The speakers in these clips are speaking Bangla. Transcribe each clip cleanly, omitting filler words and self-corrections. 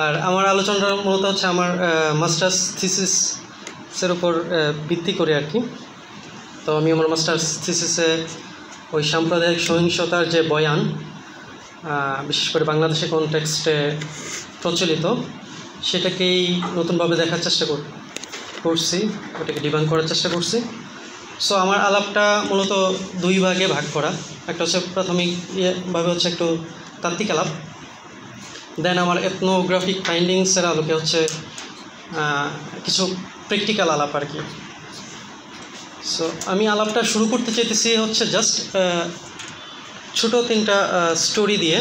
আর আমার আলোচনাটা মূলত হচ্ছে আমার মাস্টার্স থিসিসের উপর ভিত্তি করে আর কি। তো আমি আমার মাস্টার্স থিসিসে ওই সাম্প্রদায়িক সহিংসতার যে বয়ান, বিশেষ করে বাংলাদেশের কনটেক্সটে প্রচলিত, সেটাকেই নতুনভাবে দেখার চেষ্টা করছি, ওটাকে ডিবাঙ্ক করার চেষ্টা করছি। সো আমার আলাপটা মূলত দুই ভাগে ভাগ করা। একটা হচ্ছে প্রাথমিকভাবে হচ্ছে একটু তাত্ত্বিক আলাপ, দেন আমার এথনোগ্রাফিক ফাইন্ডিংসের আলোকে হচ্ছে কিছু প্র্যাকটিক্যাল আলাপ আর কি। সো আমি আলাপটা শুরু করতে চাইতেছি হচ্ছে জাস্ট ছোটো 3টা স্টোরি দিয়ে।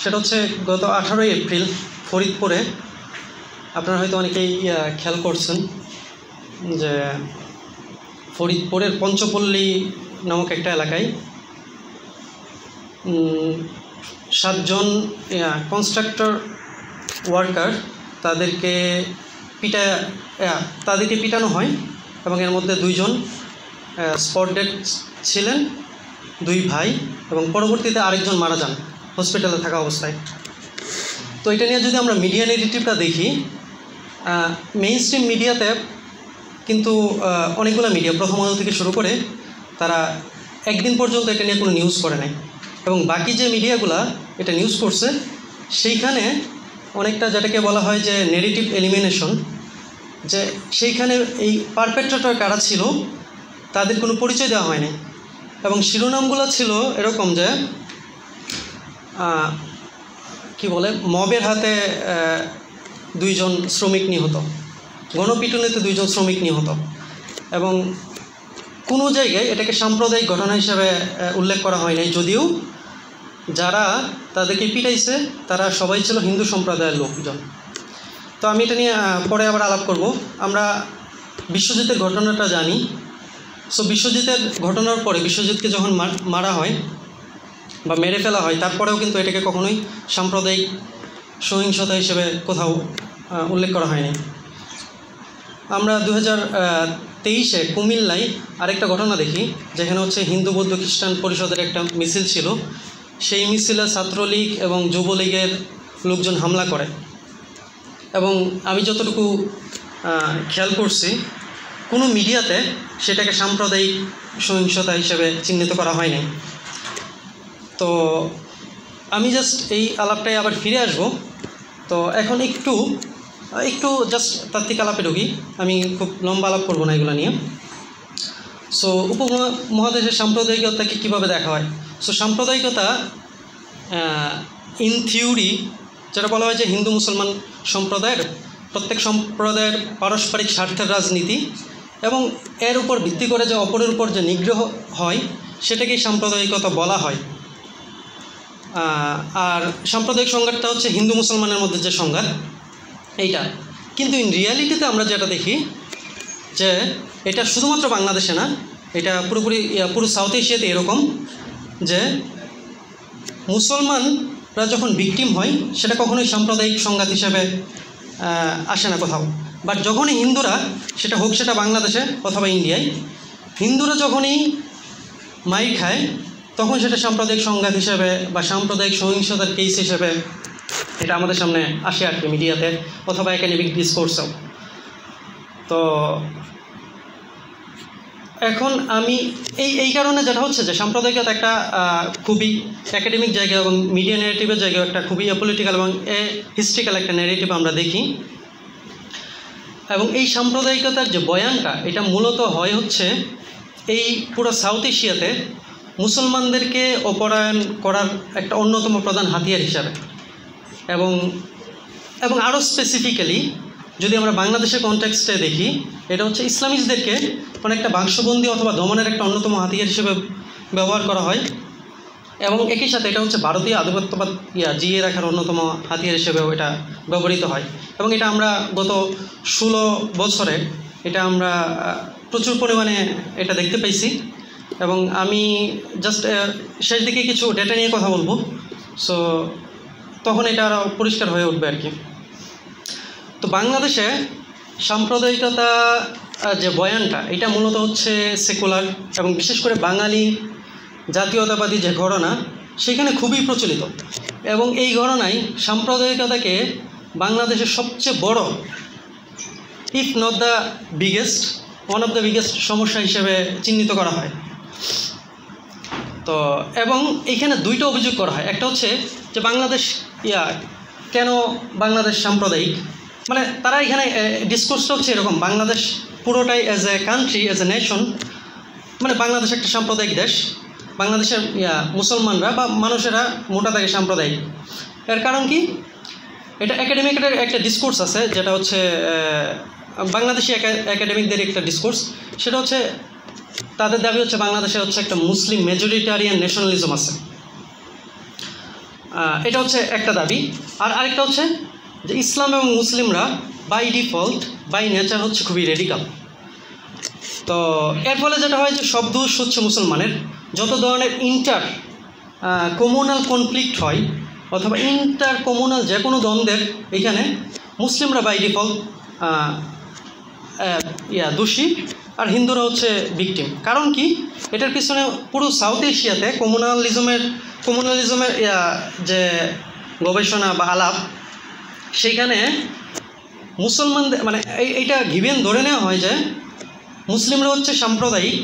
সেটা হচ্ছে গত 18 এপ্রিল ফরিদপুরে, আপনারা হয়তো অনেকেই খেয়াল করছেন যে ফরিদপুরের পঞ্চপল্লী নামক একটা এলাকায় 7জন কনস্ট্রাক্টর ওয়ার্কার তাদেরকে পিটানো হয় এবং এর মধ্যে 2জন স্পট ডেড ছিলেন, 2 ভাই, এবং পরবর্তীতে আরেকজন মারা যান হসপিটালে থাকা অবস্থায়। তো এটা নিয়ে যদি আমরা মিডিয়া নেগেটিভটা দেখি, মেইন স্ট্রিম মিডিয়াতে কিন্তু অনেকগুলো মিডিয়া প্রথম আলো থেকে শুরু করে তারা একদিন পর্যন্ত এটা নিয়ে কোনো নিউজ করে নাই, এবং বাকি যে মিডিয়াগুলা এটা নিউজ করছে সেইখানে অনেকটা যেটাকে বলা হয় যে নেগেটিভ এলিমিনেশন, যে সেইখানে এই পারপেট্রেটর কারা ছিল তাদের কোনো পরিচয় দেওয়া হয়নি, এবং শিরোনামগুলো ছিল এরকম যে কি বলে, মবের হাতে 2জন শ্রমিক নিহত, গণপিটুনিতে 2জন শ্রমিক নিহত, এবং কোনো জায়গায় এটাকে সাম্প্রদায়িক ঘটনা হিসেবে উল্লেখ করা হয় নাই, যদিও যারা তাদেরকে পিটাইছে তারা সবাই ছিল হিন্দু সম্প্রদায়ের লোকজন। তো আমি এটা নিয়ে পরে আবার আলাপ করব। আমরা বিশ্বজিতের ঘটনাটা জানি। সো বিশ্বজিতের ঘটনার পরে বিশ্বজিৎকে যখন মারা হয় বা মেরে ফেলা হয়, তারপরেও কিন্তু এটাকে কখনোই সাম্প্রদায়িক সহিংসতা হিসেবে কোথাও উল্লেখ করা হয়নি। আমরা 2023-এ কুমিল্লায় আরেকটা ঘটনা দেখি, যেখানে হচ্ছে হিন্দু বৌদ্ধ খ্রিস্টান পরিষদের একটা মিছিল ছিল। সেই মিছিলে ছাত্রলীগ এবং যুবলীগের লোকজন হামলা করে, এবং আমি যতটুকু খেয়াল করছি কোনো মিডিয়াতে সেটাকে সাম্প্রদায়িক সহিংসতা হিসেবে চিহ্নিত করা হয়নি। তো আমি জাস্ট এই আলাপটায় আবার ফিরে আসব। তো এখন একটু জাস্ট তাত্ত্বিক আলাপে ঢুকি, আমি খুব লম্বা আলাপ করবো না এগুলো নিয়ে। সো উপমহাদেশের সাম্প্রদায়িকতাকে কীভাবে দেখা হয়? সো সাম্প্রদায়িকতা ইন থিওরি যেটা বলা হয় যে হিন্দু মুসলমান সম্প্রদায়ের প্রত্যেক সম্প্রদায়ের পারস্পরিক স্বার্থের রাজনীতি, এবং এর উপর ভিত্তি করে যে অপরের উপর যে নিগ্রহ হয় সেটাকেই সাম্প্রদায়িকতা বলা হয়। আর সাম্প্রদায়িক সংঘাতটা হচ্ছে হিন্দু মুসলমানের মধ্যে যে সংঘাত এইটা, কিন্তু ইন রিয়ালিটিতে আমরা যেটা দেখি যে এটা শুধুমাত্র বাংলাদেশে না, এটা পুরো সাউথ এশিয়াতে এরকম, যে মুসলমানরা যখন ভিকটিম হয় সেটা কখনোই সাম্প্রদায়িক সংঘাত হিসাবে আসে না কোথাও। বাট যখনই হিন্দুরা, সেটা হোক সেটা বাংলাদেশে অথবা ইন্ডিয়ায়, হিন্দুরা যখনই মাইর খায় তখন সেটা সাম্প্রদায়িক সংঘাত হিসেবে বা সাম্প্রদায়িক সহিংসতার কেস হিসেবে এটা আমাদের সামনে আসে আর কি, মিডিয়াতে অথবা একাডেমিক ডিসকোর্সেও। তো এখন আমি এই কারণে যেটা হচ্ছে যে সাম্প্রদায়িকতা একটা খুবই একাডেমিক জায়গা এবং মিডিয়া ন্যারেটিভের জায়গা একটা খুবই পলিটিক্যাল এবং হিস্ট্রিক্যাল একটা ন্যারেটিভ আমরা দেখি। এবং এই সাম্প্রদায়িকতার যে বয়ানটা, এটা মূলত হয় হচ্ছে এই পুরো সাউথ এশিয়াতে মুসলমানদেরকে অপরায়ণ করার একটা অন্যতম প্রধান হাতিয়ার হিসাবে, এবং আরও স্পেসিফিক্যালি যদি আমরা বাংলাদেশের কনটেক্সটে দেখি, এটা হচ্ছে ইসলামিস্টদেরকে অনেকটা বাক্সবন্দি অথবা দমনের একটা অন্যতম হাতিয়ার হিসেবে ব্যবহার করা হয়, এবং একই সাথে এটা হচ্ছে ভারতীয় আধিপত্যবাদ জিয়ে রাখার অন্যতম হাতিয়ার হিসেবেও এটা ব্যবহৃত হয়। এবং এটা আমরা গত 16 বছরে এটা আমরা প্রচুর পরিমাণে এটা দেখতে পাইছি, এবং আমি জাস্ট শেষ দিকে কিছু ডেটা নিয়ে কথা বলবো। সো তখন এটা আরও পরিষ্কার হয়ে উঠবে আর কি। তো বাংলাদেশে সাম্প্রদায়িকতা যে বয়ানটা, এটা মূলত হচ্ছে সেকুলার, এবং বিশেষ করে বাঙালি জাতীয়তাবাদী যে ঘটনা সেখানে খুবই প্রচলিত। এবং এই ঘটনায় সাম্প্রদায়িকতাকে বাংলাদেশের সবচেয়ে বড়, if not the biggest, one of the biggest সমস্যা হিসেবে চিহ্নিত করা হয়। তো এবং এইখানে দুইটা অভিযোগ করা হয়। একটা হচ্ছে যে বাংলাদেশ কেন বাংলাদেশ সাম্প্রদায়িক, মানে তারা এখানে ডিসকোর্সটা হচ্ছে এরকম, বাংলাদেশ পুরোটাই as a country, as a nation, মানে বাংলাদেশ একটা সাম্প্রদায়িক দেশ, বাংলাদেশের মুসলমানরা বা মানুষেরা মোটা দাগে সাম্প্রদায়িক। এর কারণ কি? এটা একাডেমিকের একটা ডিসকোর্স আছে, যেটা হচ্ছে বাংলাদেশি একাডেমিকদের একটা ডিসকোর্স। সেটা হচ্ছে তাদের দাবি হচ্ছে বাংলাদেশে হচ্ছে একটা মুসলিম মেজরিটারিয়ান ন্যাশনালিজম আছে, এটা হচ্ছে একটা দাবি। আর আরেকটা হচ্ছে যে ইসলাম এবং মুসলিমরা বাই ডিফল্ট, বাই নেচার হচ্ছে খুবই রেডিকাল। তো এর ফলে যেটা হয় যে সব দোষ হচ্ছে মুসলমানের। যত ধরনের কমিউনাল কনফ্লিক্ট হয় অথবা কমিউনাল যে কোনো দ্বন্দ্বের এখানে মুসলিমরা বাই ডিফল্ট দোষী, আর হিন্দুরা হচ্ছে ভিকটিম। কারণ কি? এটার পিছনে পুরো সাউথ এশিয়াতে কমিউনালিজমের যে গবেষণা বা আলাপ, সেইখানে মুসলমানদের মানে এইটা গিভেন ধরে নেওয়া হয় যে মুসলিমরা হচ্ছে সাম্প্রদায়িক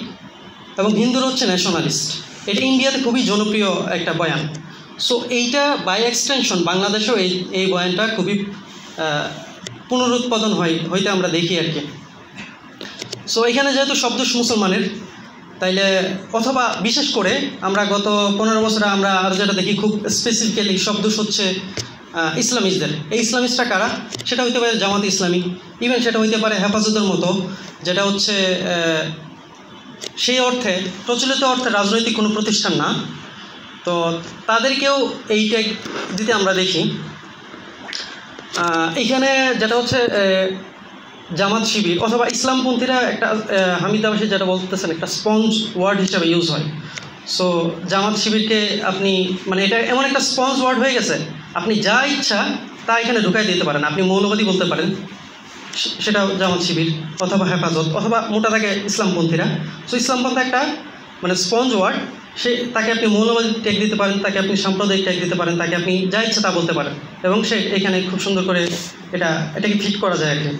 এবং হিন্দুরা হচ্ছে ন্যাশনালিস্ট। এটা ইন্ডিয়াতে খুবই জনপ্রিয় একটা বয়ান। সো এইটা বাই এক্সটেনশন বাংলাদেশেও এই বয়ানটা খুবই পুনরুৎপাদন হইতে আমরা দেখি আর কি। সো এখানে যেহেতু সব দোষ মুসলমানের, তাইলে অথবা বিশেষ করে আমরা গত 15 বছরে আমরা আর যেটা দেখি খুব স্পেসিফিক্যালি সব দোষ হচ্ছে ইসলামিস্টদের। এই ইসলামিস্টরা কারা? সেটা হইতে পারে জামাত ইসলামী, ইভেন সেটা হইতে পারে হেফাজতের মতো, যেটা হচ্ছে সেই অর্থে প্রচলিত অর্থে রাজনৈতিক কোনো প্রতিষ্ঠান না। তো তাদেরকেও এই ট্যাগ দিতে আমরা দেখি। এইখানে যেটা হচ্ছে জামাত শিবির অথবা ইসলামপন্থীরা একটা হামিদ আবাসী যেটা বলতেছেন একটা স্পঞ্জ ওয়ার্ড হিসাবে ইউজ হয়। সো জামাত শিবিরকে আপনি মানে এটা এমন একটা স্পঞ্জ ওয়ার্ড হয়ে গেছে, আপনি যা ইচ্ছা তা এখানে ঢুকাই দিতে পারেন। আপনি মৌলবাদী বলতে পারেন, সেটা জামাত শিবির অথবা হেফাজত অথবা মোটা থাকে ইসলামপন্থীরা। সো ইসলামপন্থী একটা মানে স্পঞ্জ ওয়ার্ড, তাকে আপনি মৌলবাদী ট্যাগ দিতে পারেন, তাকে আপনি সাম্প্রদায়িক ট্যাগ দিতে পারেন, তাকে আপনি যা ইচ্ছা তা বলতে পারেন, এবং সে এখানে খুব সুন্দর করে এটাকে ফিট করা যায় আর কি।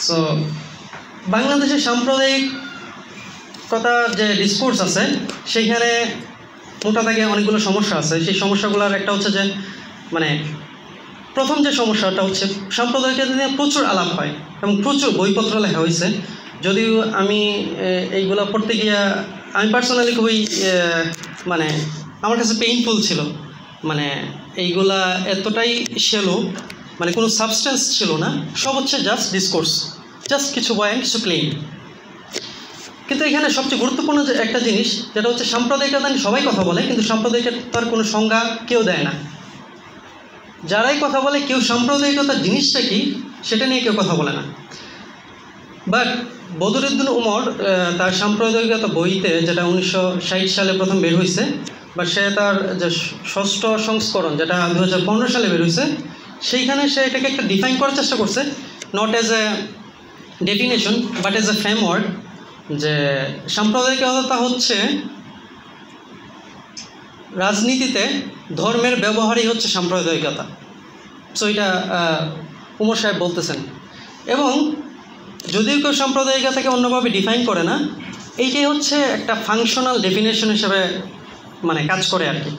সো বাংলাদেশের সাম্প্রদায়িকতার যে ডিসকোর্স আছে সেইখানে মোটা থাকে অনেকগুলো সমস্যা আছে। সেই সমস্যাগুলোর একটা হচ্ছে যে মানে প্রথম যে সমস্যাটা হচ্ছে সাম্প্রদায়িকতা নিয়ে প্রচুর আলাপ হয় এবং প্রচুর বইপত্র লেখা হয়েছে। যদিও আমি এইগুলো পড়তে গিয়ে আমি পার্সোনালি খুবই মানে আমার কাছে পেইনফুল ছিল। মানে এইগুলা এতটাই শ্যালো, মানে কোনো সাবস্টেন্স ছিল না, সব হচ্ছে জাস্ট ডিসকোর্স, জাস্ট কিছু বয়ান, কিছু ক্লেম। কিন্তু এখানে সবচেয়ে গুরুত্বপূর্ণ যে একটা জিনিস, যেটা হচ্ছে সাম্প্রদায়িকতা নিয়ে সবাই কথা বলে, কিন্তু সাম্প্রদায়িকতার কোনো সংজ্ঞা কেউ দেয় না। যারাই কথা বলে কেউ সাম্প্রদায়িকতার জিনিসটা কি সেটা নিয়ে কেউ কথা বলে না। বাট বদরুদ্দিন উমর তার সাম্প্রদায়িকতা বইতে, যেটা 1960 সালে প্রথম বের হয়েছে, বা সে তার যে 6ষ্ঠ সংস্করণ যেটা 2015 সালে বের হয়েছে, সেইখানে সে এটাকে একটা ডিফাইন করার চেষ্টা করছে, not as a definition but as a framework, যে সাম্প্রদায়িকতা হচ্ছে রাজনীতিতে ধর্মের ব্যবহারই হচ্ছে সাম্প্রদায়িকতা। সো এটা উমর সাহেব বলতেছেন। এবং যদিও কেউ সাম্প্রদায়িকতাকে অন্যভাবে ডিফাইন করে না, এইটাই হচ্ছে একটা ফাংশনাল ডেফিনেশন হিসেবে মানে কাজ করে আর কি,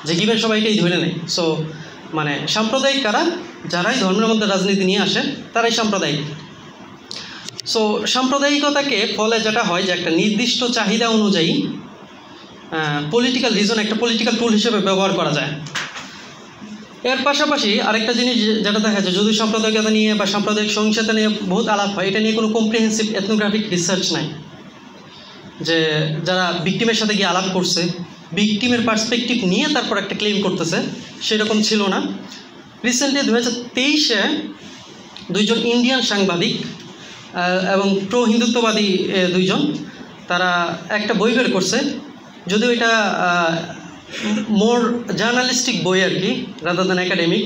যে গিভেন সবাই এটাই ধরে নেয়। সো মানে সাম্প্রদায়িক কারা? যারাই ধর্মের মধ্যে রাজনীতি নিয়ে আসে তারাই সাম্প্রদায়িক। সো সাম্প্রদায়িকতাকে ফলে যেটা হয় যে একটা নির্দিষ্ট চাহিদা অনুযায়ী পলিটিক্যাল রিজন একটা পলিটিক্যাল টুল হিসেবে ব্যবহার করা যায়। এর পাশাপাশি আরেকটা জিনিস যেটা দেখা যায়, যদি সাম্প্রদায়িকতা নিয়ে বা সাম্প্রদায়িক সহিংসতা নিয়ে বহুত আলাপ হয়, এটা নিয়ে কোনো কম্প্রিহেন্সিভ এথনোগ্রাফিক রিসার্চ নাই, যে যারা ভিকটিমের সাথে গিয়ে আলাপ করছে, ভিকটিমের পার্সপেক্টিভ নিয়ে তারপর একটা ক্লেম করতেছে, সেরকম ছিল না। রিসেন্টলি 2023-এ দুইজন ইন্ডিয়ান সাংবাদিক এবং প্রো হিন্দুত্ববাদী দুইজন, তারা একটা বই বের করছে, যদিও এটা মোর জার্নালিস্টিক বই আর কি, rather than academic,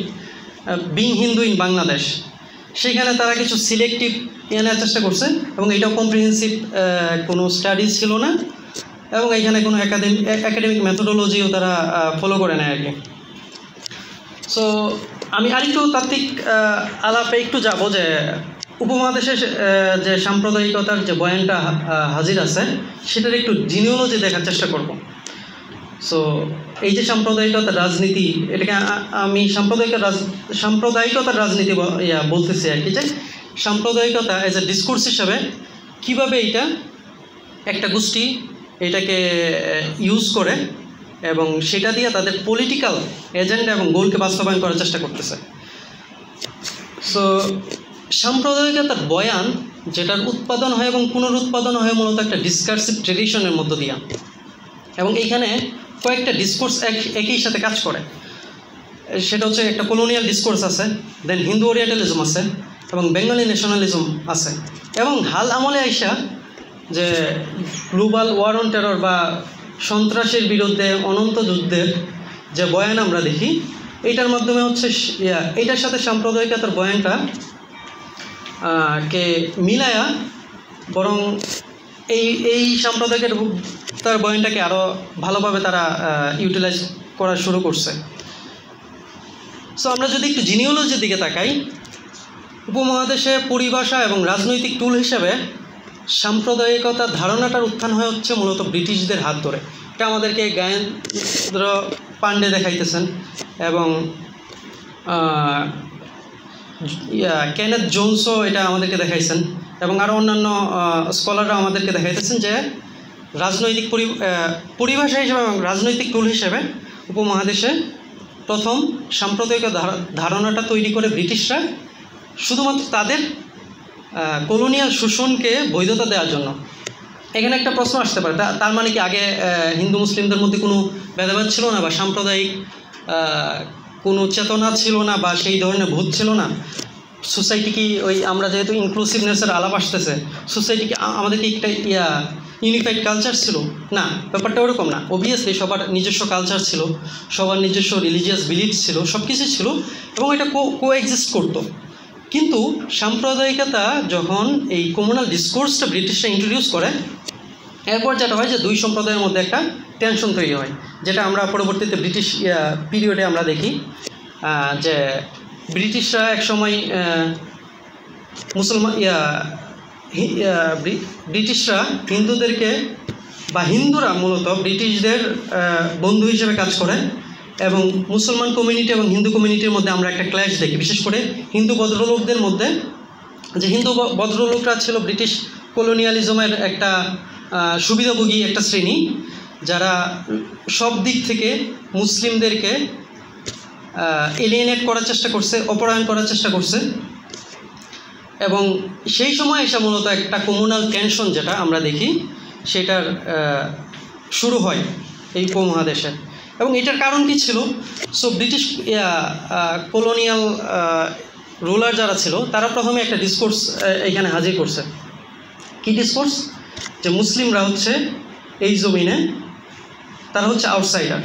being Hindu in Bangladesh. সেখানে তারা কিছু সিলেক্টিভ নেওয়ার চেষ্টা করছে এবং এটাও কম্প্রিহেন্সিভ কোনো স্টাডিজ ছিল না। এবং এইখানে কোনো একাডেমিক মেথোডোলজিও তারা ফলো করে নেয় আর কি। সো আমি আরেকটু তাত্ত্বিক আলাপে একটু যাব যে উপমহাদেশের যে সাম্প্রদায়িকতার যে বয়ানটা হাজির আছে সেটার একটু জিনিওলজি দেখার চেষ্টা করব। সো এই যে সাম্প্রদায়িকতার রাজনীতি, এটাকে আমি সাম্প্রদায়িকতার রাজনীতি বলতেছি আর কি, যে সাম্প্রদায়িকতা এজ এ ডিসকোর্স হিসাবে কীভাবে এইটা একটা গোষ্ঠী এটাকে ইউজ করে এবং সেটা দিয়ে তাদের পলিটিক্যাল এজেন্ডা এবং গোলকে বাস্তবায়ন করার চেষ্টা করতেছে। সো সাম্প্রদায়িকতার বয়ান যেটার উৎপাদন হয় এবং পুনরুৎপাদন হয় মূলত একটা ডিসকার্সিভ ট্রেডিশনের মধ্য দিয়া, এবং এইখানে কয়েকটা ডিসকোর্স একই সাথে কাজ করে। সেটা হচ্ছে একটা কলোনিয়াল ডিসকোর্স আছে, দেন হিন্দু ওরিয়েন্টালিজম আছে এবং বেঙ্গলি ন্যাশনালিজম আছে, এবং হাল আমলে আইসা যে গ্লোবাল ওয়ার অন টেরর বা সন্ত্রাসের বিরুদ্ধে অনন্ত যুদ্ধের যে বয়ান আমরা দেখি, এইটার মাধ্যমে হচ্ছে এইটার সাথে সাম্প্রদায়িকতার বয়ানটা কে মিলায়া বরং এই সাম্প্রদায়িকতার বয়ানটাকে আরও ভালোভাবে তারা ইউটিলাইজ করা শুরু করছে। সো আমরা যদি একটু জিনিওলজির দিকে তাকাই, উপমহাদেশে পরিভাষা এবং রাজনৈতিক টুল হিসেবে সাম্প্রদায়িকতার ধারণাটার উত্থান হয়ে হচ্ছে মূলত ব্রিটিশদের হাত ধরে। এটা আমাদেরকে জ্ঞানেন্দ্র পাণ্ডে দেখাইতেছেন এবং কেনেথ জোনসও এটা আমাদেরকে দেখাইছেন এবং আরও অন্যান্য স্কলাররা আমাদেরকে দেখাইতেছেন যে রাজনৈতিক পরিভাষা হিসেবে এবং রাজনৈতিক টুল হিসেবে উপমহাদেশে প্রথম সাম্প্রদায়িক ধারণাটা তৈরি করে ব্রিটিশরা শুধুমাত্র তাদের কলোনিয়াল শোষণকে বৈধতা দেওয়ার জন্য। এখানে একটা প্রশ্ন আসতে পারে, তার মানে কি আগে হিন্দু মুসলিমদের মধ্যে কোনো ভেদাভেদ ছিল না, বা সাম্প্রদায়িক কোনো চেতনা ছিল না, বা সেই ধরনের ভূত ছিল না? সোসাইটি কি ওই আমরা যেহেতু ইনক্লুসিভনেসের আলাপ আসতেছে, সোসাইটি কি আমাদের কি একটা ইউনিফাইড কালচার ছিল? না, ব্যাপারটা ওরকম না। অবভিয়াসলি সবার নিজস্ব কালচার ছিল, সবার নিজস্ব রিলিজিয়াস বিলিফ ছিল, সব কিছু ছিল এবং এটা কোএক্সিস্ট করতো। কিন্তু সাম্প্রদায়িকতা যখন এই কমিউনাল ডিসকোর্সটা ব্রিটিশরা ইন্ট্রোডিউস করে, এরপর যেটা হয় যে দুই সম্প্রদায়ের মধ্যে একটা টেনশন তৈরি হয়, যেটা আমরা পরবর্তীতে ব্রিটিশ পিরিয়ডে আমরা দেখি যে ব্রিটিশরা একসময় ব্রিটিশরা হিন্দুদেরকে বা হিন্দুরা মূলত ব্রিটিশদের বন্ধু হিসেবে কাজ করে এবং মুসলমান কমিউনিটি এবং হিন্দু কমিউনিটির মধ্যে আমরা একটা ক্ল্যাশ দেখি। বিশেষ করে হিন্দু ভদ্রলোকদের মধ্যে, যে হিন্দু ভদ্রলোকরা ছিল ব্রিটিশ কলোনিয়ালিজমের একটা সুবিধাভোগী একটা শ্রেণী, যারা সব দিক থেকে মুসলিমদেরকে এলিয়েনেট করার চেষ্টা করছে, অপহরণ করার চেষ্টা করছে, এবং সেই সময় এসে মূলত একটা কমিউনাল টেনশন যেটা আমরা দেখি সেটার শুরু হয় এই উপমহাদেশে। এবং এটার কারণ কি ছিল? সো ব্রিটিশ কলোনিয়াল রুলার যারা ছিল তারা প্রথমে একটা ডিসকোর্স এখানে হাজির করছে। কি ডিসকোর্স? যে মুসলিমরা হচ্ছে এই জমিনে তারা হচ্ছে আউটসাইডার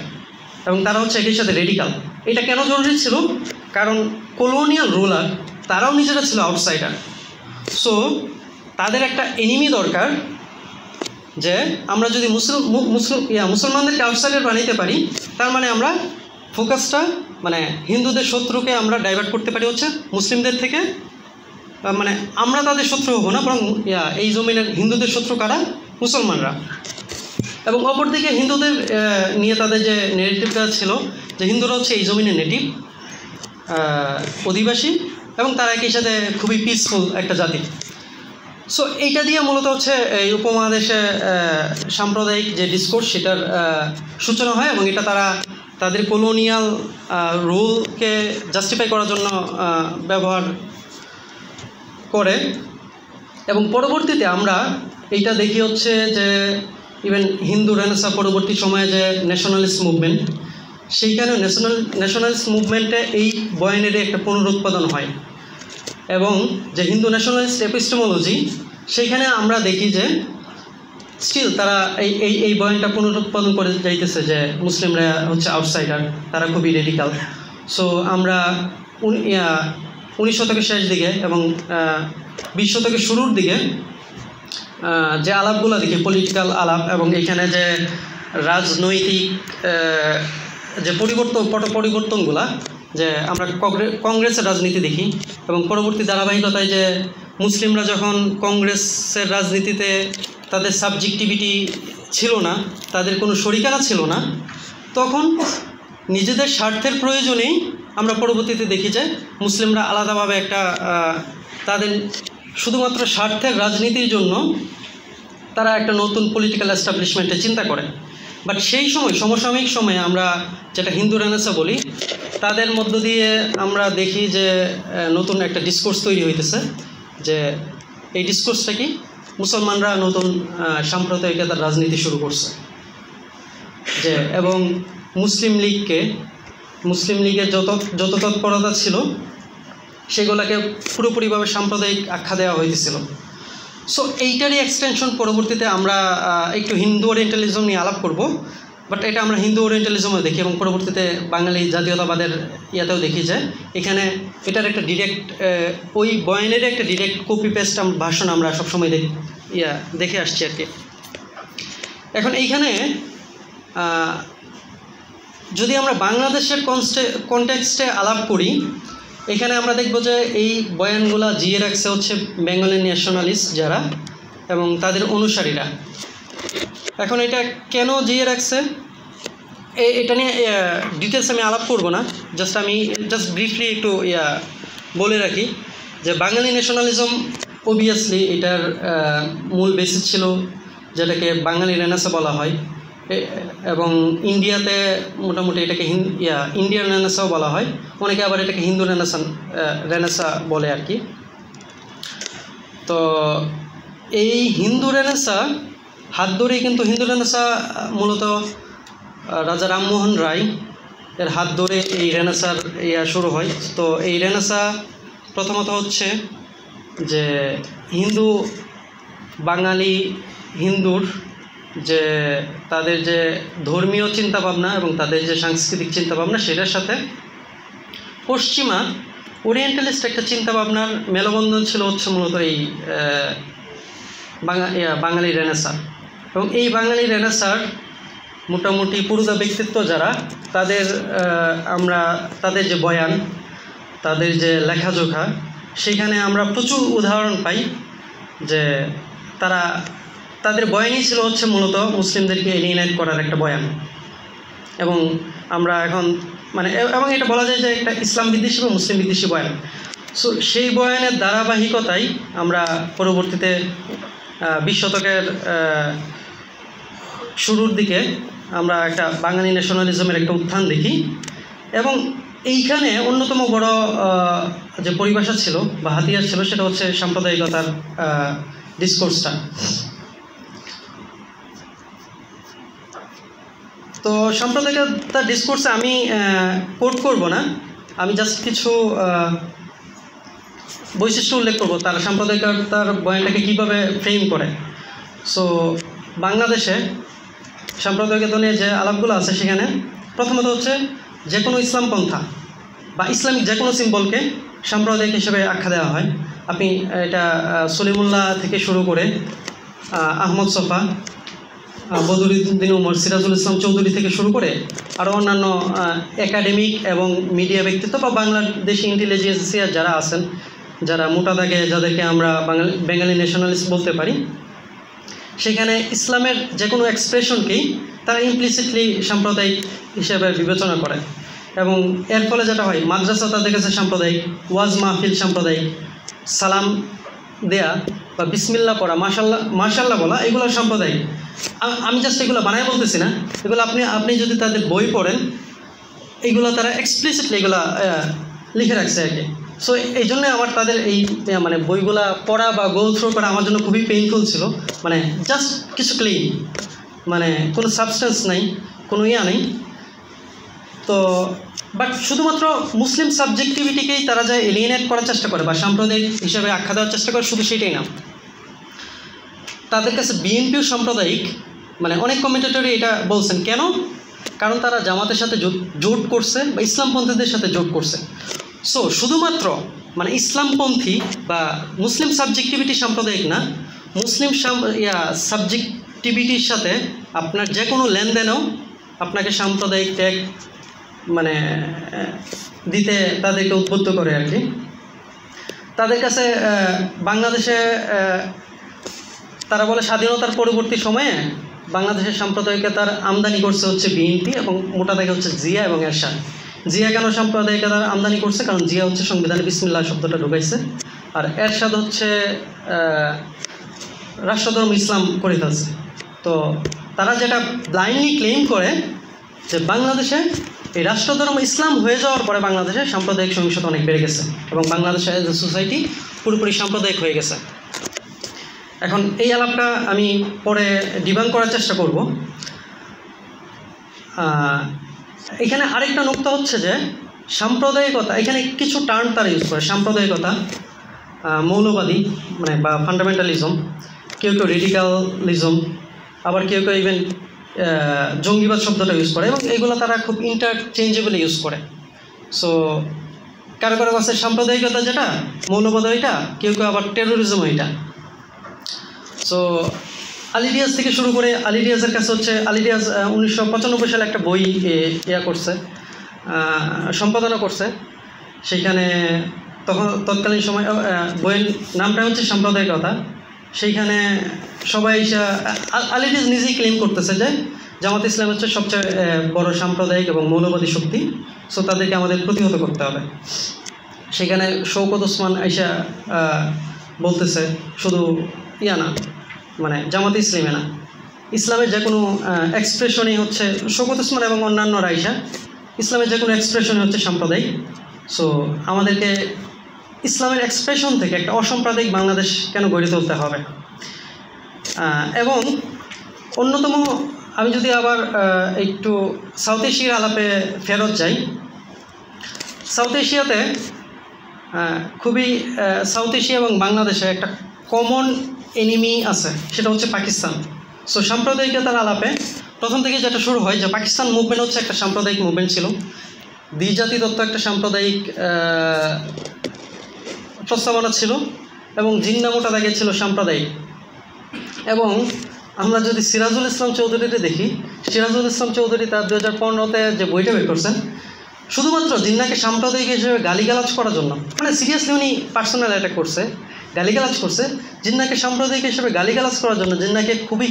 এবং তারা হচ্ছে একই সাথে রেডিকাল। এটা কেন জরুরি ছিল? কারণ কলোনিয়াল রুলার তারাও নিজেরা ছিল আউটসাইডার। সো তাদের একটা এনিমি দরকার, যে আমরা যদি মুসলমানদেরকে আউটসাইডার বানাইতে পারি, তার মানে আমরা ফোকাসটা মানে হিন্দুদের শত্রুকে আমরা ডাইভার্ট করতে পারি হচ্ছে মুসলিমদের থেকে, মানে আমরা তাদের শত্রু হবো না, বরং এই জমিনের হিন্দুদের শত্রু কারা? মুসলমানরা। এবং অপরদিকে হিন্দুদের নিয়ে তাদের যে নেগেটিভটা ছিল যে হিন্দুরা হচ্ছে এই জমিনের নেটিভ অধিবাসী এবং তারা একই সাথে খুবই পিসফুল একটা জাতি। সো এইটা দিয়ে মূলত হচ্ছে এই উপমহাদেশে সাম্প্রদায়িক যে ডিসকোর্স সেটার সূচনা হয় এবং এটা তারা তাদের কলোনিয়াল রুলকে জাস্টিফাই করার জন্য ব্যবহার করে। এবং পরবর্তীতে আমরা এইটা দেখি হচ্ছে যে ইভেন হিন্দু রেনেসাঁ পরবর্তী সময়ে যে ন্যাশনালিস্ট মুভমেন্ট, সেইখানে ন্যাশনালিস্ট মুভমেন্টে এই বয়ানের একটা পুনরুৎপাদন হয় এবং যে হিন্দু ন্যাশনালিস্ট এপিস্টেমোলজি, সেইখানে আমরা দেখি যে স্টিল তারা এই বয়ানটা পুনরুৎপাদন করে যাইতেছে যে মুসলিমরা হচ্ছে আউটসাইডার, তারা খুবই রেডিকাল। সো আমরা 19 শতকের শেষ দিকে এবং 20 শতকের শুরুর দিকে যে আলাপগুলো দেখি পলিটিক্যাল আলাপ, এবং এখানে যে রাজনৈতিক যে পরিবর্তনগুলা, যে আমরা কংগ্রেসের রাজনীতি দেখি, এবং পরবর্তী ধারাবাহিকতায় যে মুসলিমরা যখন কংগ্রেসের রাজনীতিতে তাদের সাবজেক্টিভিটি ছিল না, তাদের কোনো শরিকানা ছিল না, তখন নিজেদের স্বার্থের প্রয়োজনেই আমরা পরবর্তীতে দেখি যে মুসলিমরা আলাদাভাবে একটা তাদের শুধুমাত্র স্বার্থের রাজনীতির জন্য তারা একটা নতুন পলিটিক্যাল এস্টাবলিশমেন্টের চিন্তা করে। বাট সেই সময় সমসাময়িক সময়ে আমরা যেটা হিন্দু রেনেসাঁ বলি, তাদের মধ্য দিয়ে আমরা দেখি যে নতুন একটা ডিসকোর্স তৈরি হইতেছে, যে এই ডিসকোর্সটা কি, মুসলমানরা নতুন সাম্প্রদায়িকতার রাজনীতি শুরু করছে, যে এবং মুসলিম লীগের যত তৎপরতা ছিল সেগুলোকে পুরোপুরিভাবে সাম্প্রদায়িক আখ্যা দেওয়া হয়েছিল। সো এইটারই এক্সটেনশন পরবর্তীতে আমরা একটু হিন্দু ওরিয়েন্টালিজম নিয়ে আলাপ করব, বাট এটা আমরা হিন্দু ওরিয়েন্টালিজমও দেখি, এবং পরবর্তীতে বাঙালি জাতীয়তাবাদের ইয়াতেও দেখি যে এখানে এটার একটা ডিরেক্ট ওই বয়ানের একটা ডিরেক্ট কপি পেস্ট ভার্সন আমরা সবসময় দেখে আসছি আর কি। এখন এইখানে যদি আমরা বাংলাদেশের কনটেক্সটে আলাপ করি, এখানে আমরা দেখব যে এই বয়ানগুলা জিয়ে রাখছে হচ্ছে বেঙ্গলি ন্যাশনালিস্ট যারা এবং তাদের অনুসারীরা। এখন এটা কেন জিয়ে রাখছে এটা নিয়ে ডিটেলস আমি আলাপ করব না, আমি জাস্ট ব্রিফলি একটু বলে রাখি যে বাঙালি ন্যাশনালিজম অবভিয়াসলি এটার মূল বেসিস ছিল যেটাকে বাঙালি রেনেসাঁ বলা হয়, এবং ইন্ডিয়াতে মোটামুটি এটাকে ইন্ডিয়ান রেনেসাঁও বলা হয়, অনেকে আবার এটাকে হিন্দু রেনেসাঁ বলে আর কি। তো এই হিন্দু রেনেসাঁ হাত ধরেই কিন্তু হিন্দু রেনেসাঁ মূলত রাজা রামমোহন রায় এর হাত ধরে এই রেনেসাঁর শুরু হয়। তো এই রেনেসাঁ প্রথমত হচ্ছে যে বাঙালি হিন্দুর যে তাদের যে ধর্মীয় চিন্তাভাবনা এবং তাদের যে সাংস্কৃতিক চিন্তাভাবনা সেটার সাথে পশ্চিমা ওরিয়েন্টালিস্ট একটা চিন্তাভাবনার মেলবন্ধন ছিল হচ্ছে মূলত এই বাঙালি রেনেসাঁ। এবং এই বাঙালি রেনেসাঁর মোটামুটি পুরুদা ব্যক্তিত্ব যারা, তাদের যে বয়ান, তাদের যে লেখাজোখা, সেখানে আমরা প্রচুর উদাহরণ পাই যে তাদের বয়ানই ছিল হচ্ছে মূলত মুসলিমদেরকে এলিয়েনেট করার একটা বয়ান। এবং আমরা এখন এবং এটা বলা যায় যে একটা ইসলাম বিদ্বেষী বা মুসলিম বিদ্বেষী বয়ান। সো সেই বয়ানের ধারাবাহিকতাই আমরা পরবর্তীতে 20 শতকের শুরুর দিকে আমরা একটা বাঙালি ন্যাশনালিজমের একটা উত্থান দেখি, এবং এইখানে অন্যতম বড় যে পরিভাষা ছিল বা হাতিয়ার ছিল সেটা হচ্ছে সাম্প্রদায়িকতার ডিসকোর্সটা। তো সাম্প্রদায়িকতার ডিসকোর্সে আমি কোট করব না, আমি জাস্ট কিছু বৈশিষ্ট্য উল্লেখ করব তার সাম্প্রদায়িকতার বয়ানটাকে কীভাবে ফ্রেম করে। সো বাংলাদেশে সাম্প্রদায়িকতা নিয়ে যে আলাপগুলো আছে সেখানে প্রথমত হচ্ছে যে কোনো ইসলাম পন্থা বা ইসলামিক যে কোনো সিম্বলকে সাম্প্রদায়িক হিসেবে আখ্যা দেওয়া হয়। আপনি এটা সলিমুল্লাহ থেকে শুরু করে আহমদ সফা, বদরুদ্দিন উমর, সিরাজুল ইসলাম চৌধুরী থেকে শুরু করে আরও অন্যান্য একাডেমিক এবং মিডিয়া ব্যক্তিত্ব বা বাংলাদেশি ইন্টেলিজেন্সিয়া যারা আছেন, যারা মোটা দাগে যাদেরকে আমরা বেঙ্গলি ন্যাশনালিস্ট বলতে পারি, সেখানে ইসলামের যে কোনো এক্সপ্রেশনকেই তারা ইমপ্লিসিটলি সাম্প্রদায়িক হিসেবে বিবেচনা করে। এবং এর ফলে যেটা হয়, মাদ্রাসা তাদের কাছে সাম্প্রদায়িক, ওয়াজ মাহফিল সাম্প্রদায়িক, সালাম দেয়া বা বিসমিল্লাহ পড়া, মাশাল্লাহ বলা, এগুলো সাম্প্রদায়িক। আমি জাস্ট এগুলো বানায় বলতেছি না, এগুলো আপনি যদি তাদের বই পড়েন, এইগুলো তারা এক্সপ্লিসিটলি এগুলো লিখে রাখছে আর কি। সো এই জন্যে আমার তাদের এই বইগুলা পড়া বা গো থ্রু করা আমার জন্য খুবই পেইনফুল ছিল। জাস্ট কিছু ক্লিন, কোনো সাবস্টেন্স নাই, কোনো নেই। তো বাট শুধুমাত্র মুসলিম সাবজেক্টিভিটিকেই তারা যা এলিয়েনেট করার চেষ্টা করে বা সাম্প্রদায়িক হিসাবে আখ্যা দেওয়ার চেষ্টা করে, শুধু সেটাই না, তাদের কাছে বিএনপিও সাম্প্রদায়িক। অনেক কমেন্টেটরই এটা বলছেন। কেন? কারণ তারা জামাতের সাথে জোট করছে বা ইসলামপন্থীদের সাথে জোট করছে। সো শুধুমাত্র ইসলামপন্থী বা মুসলিম সাবজেক্টিভিটি সাম্প্রদায়িক না, মুসলিম সাবজেক্টিভিটির সাথে আপনার যে কোনো লেনদেনেও আপনাকে সাম্প্রদায়িক ট্যাগ মানে দিতে তাদেরকে উদ্বুদ্ধ করে আর কি। তাদের কাছে বাংলাদেশে তারা বলে স্বাধীনতার পরবর্তী সময়ে বাংলাদেশের সাম্প্রদায়িকতার আমদানি করছে হচ্ছে বিএনপি এবং মোটা দাগে হচ্ছে জিয়া এবং এরশাদ। জিয়া কেন সাম্প্রদায়িকতার আমদানি করছে? কারণ জিয়া হচ্ছে সংবিধানে বিসমিল্লাহ শব্দটা ঢুকাইছে, আর এরশাদ হচ্ছে রাষ্ট্রধর্ম ইসলাম করে ফেলছে। তো তারা যেটা ব্লাইন্ডলি ক্লেম করে যে বাংলাদেশে এই রাষ্ট্রধর্ম ইসলাম হয়ে যাওয়ার পরে বাংলাদেশে সাম্প্রদায়িক সহিংসতা অনেক বেড়ে গেছে এবং বাংলাদেশে এজ এ সোসাইটি পুরোপুরি সাম্প্রদায়িক হয়ে গেছে। এখন এই আলাপটা আমি পরে ডিবাঙ্ক করার চেষ্টা করব। এখানে আরেকটা নোক্তা হচ্ছে যে সাম্প্রদায়িকতা, এখানে কিছু টার্ম তারা ইউজ করে। সাম্প্রদায়িকতা, মৌলবাদী মানে বা ফান্ডামেন্টালিজম, কেউ কেউ রেডিকালিজম, আবার কেউ কেউ ইভেন জঙ্গিবাদ শব্দটা ইউজ করে এবং এগুলো তারা খুব ইন্টারচেঞ্জেবলি ইউজ করে। সো কারো কারো কাছে সাম্প্রদায়িকতা যেটা, মৌলবাদ ওইটা, কেউ কেউ আবার টেরোরিজম ওইটা। সো আলিডিয়াস থেকে শুরু করে, আলিডিয়াসের কাছে হচ্ছে আলিডিয়াস 1995 সালে একটা বই করছে, সম্পাদনা করছে। সেইখানে তৎকালীন সময় বইয়ের নামটা হচ্ছে সাম্প্রদায়িকতা। সেইখানে সবাই আলিডিয়াস নিজেই ক্লেম করতেছে যে জামাত ইসলাম হচ্ছে সবচেয়ে বড় সাম্প্রদায়িক এবং মৌলবাদী শক্তি, সো তাদেরকে আমাদের প্রতিহত করতে হবে। সেখানে শওকত ওসমান আইসা বলতেছে শুধু না, মানে জামাতে ইসলামে না, ইসলামের যে কোনো এক্সপ্রেশনই হচ্ছে, শওকত ওসমান এবং অন্যান্যরা আইসা ইসলামের যে কোনো এক্সপ্রেশনই হচ্ছে সাম্প্রদায়িক। সো আমাদেরকে ইসলামের এক্সপ্রেশন থেকে একটা অসাম্প্রদায়িক বাংলাদেশ কেন গড়ে তুলতে হবে। এবং অন্যতম, আমি যদি আবার একটু সাউথ এশিয়ার আলাপে ফেরত যাই, সাউথ এশিয়াতে খুবই সাউথ এশিয়া এবং বাংলাদেশে একটা কমন এনিমি আছে, সেটা হচ্ছে পাকিস্তান। সো সাম্প্রদায়িকতার আলাপে প্রথম থেকে যেটা শুরু হয় যে পাকিস্তান মুভমেন্ট হচ্ছে একটা সাম্প্রদায়িক মুভমেন্ট ছিল, দ্বিজাতি তত্ত্ব একটা সাম্প্রদায়িক প্রস্তাবনা ছিল এবং জিন্না মোটা দাগে ছিল সাম্প্রদায়িক। এবং আমরা যদি সিরাজুল ইসলাম চৌধুরীকে দেখি, সিরাজুল ইসলাম চৌধুরী তার 2015-তে যে বইটা বের করছেন শুধুমাত্র জিন্নাকে সাম্প্রদায়িক হিসেবে গালিগালাজ করার জন্য, মানে সিরিয়াসলি উনি পার্সোনাল অ্যাটাক করছে, গালিগালাজ করছে, জিন্নাকে সাম্প্রদায়িক হিসেবে গালিগালাজ করার জন্য জিন্নাকে খুবই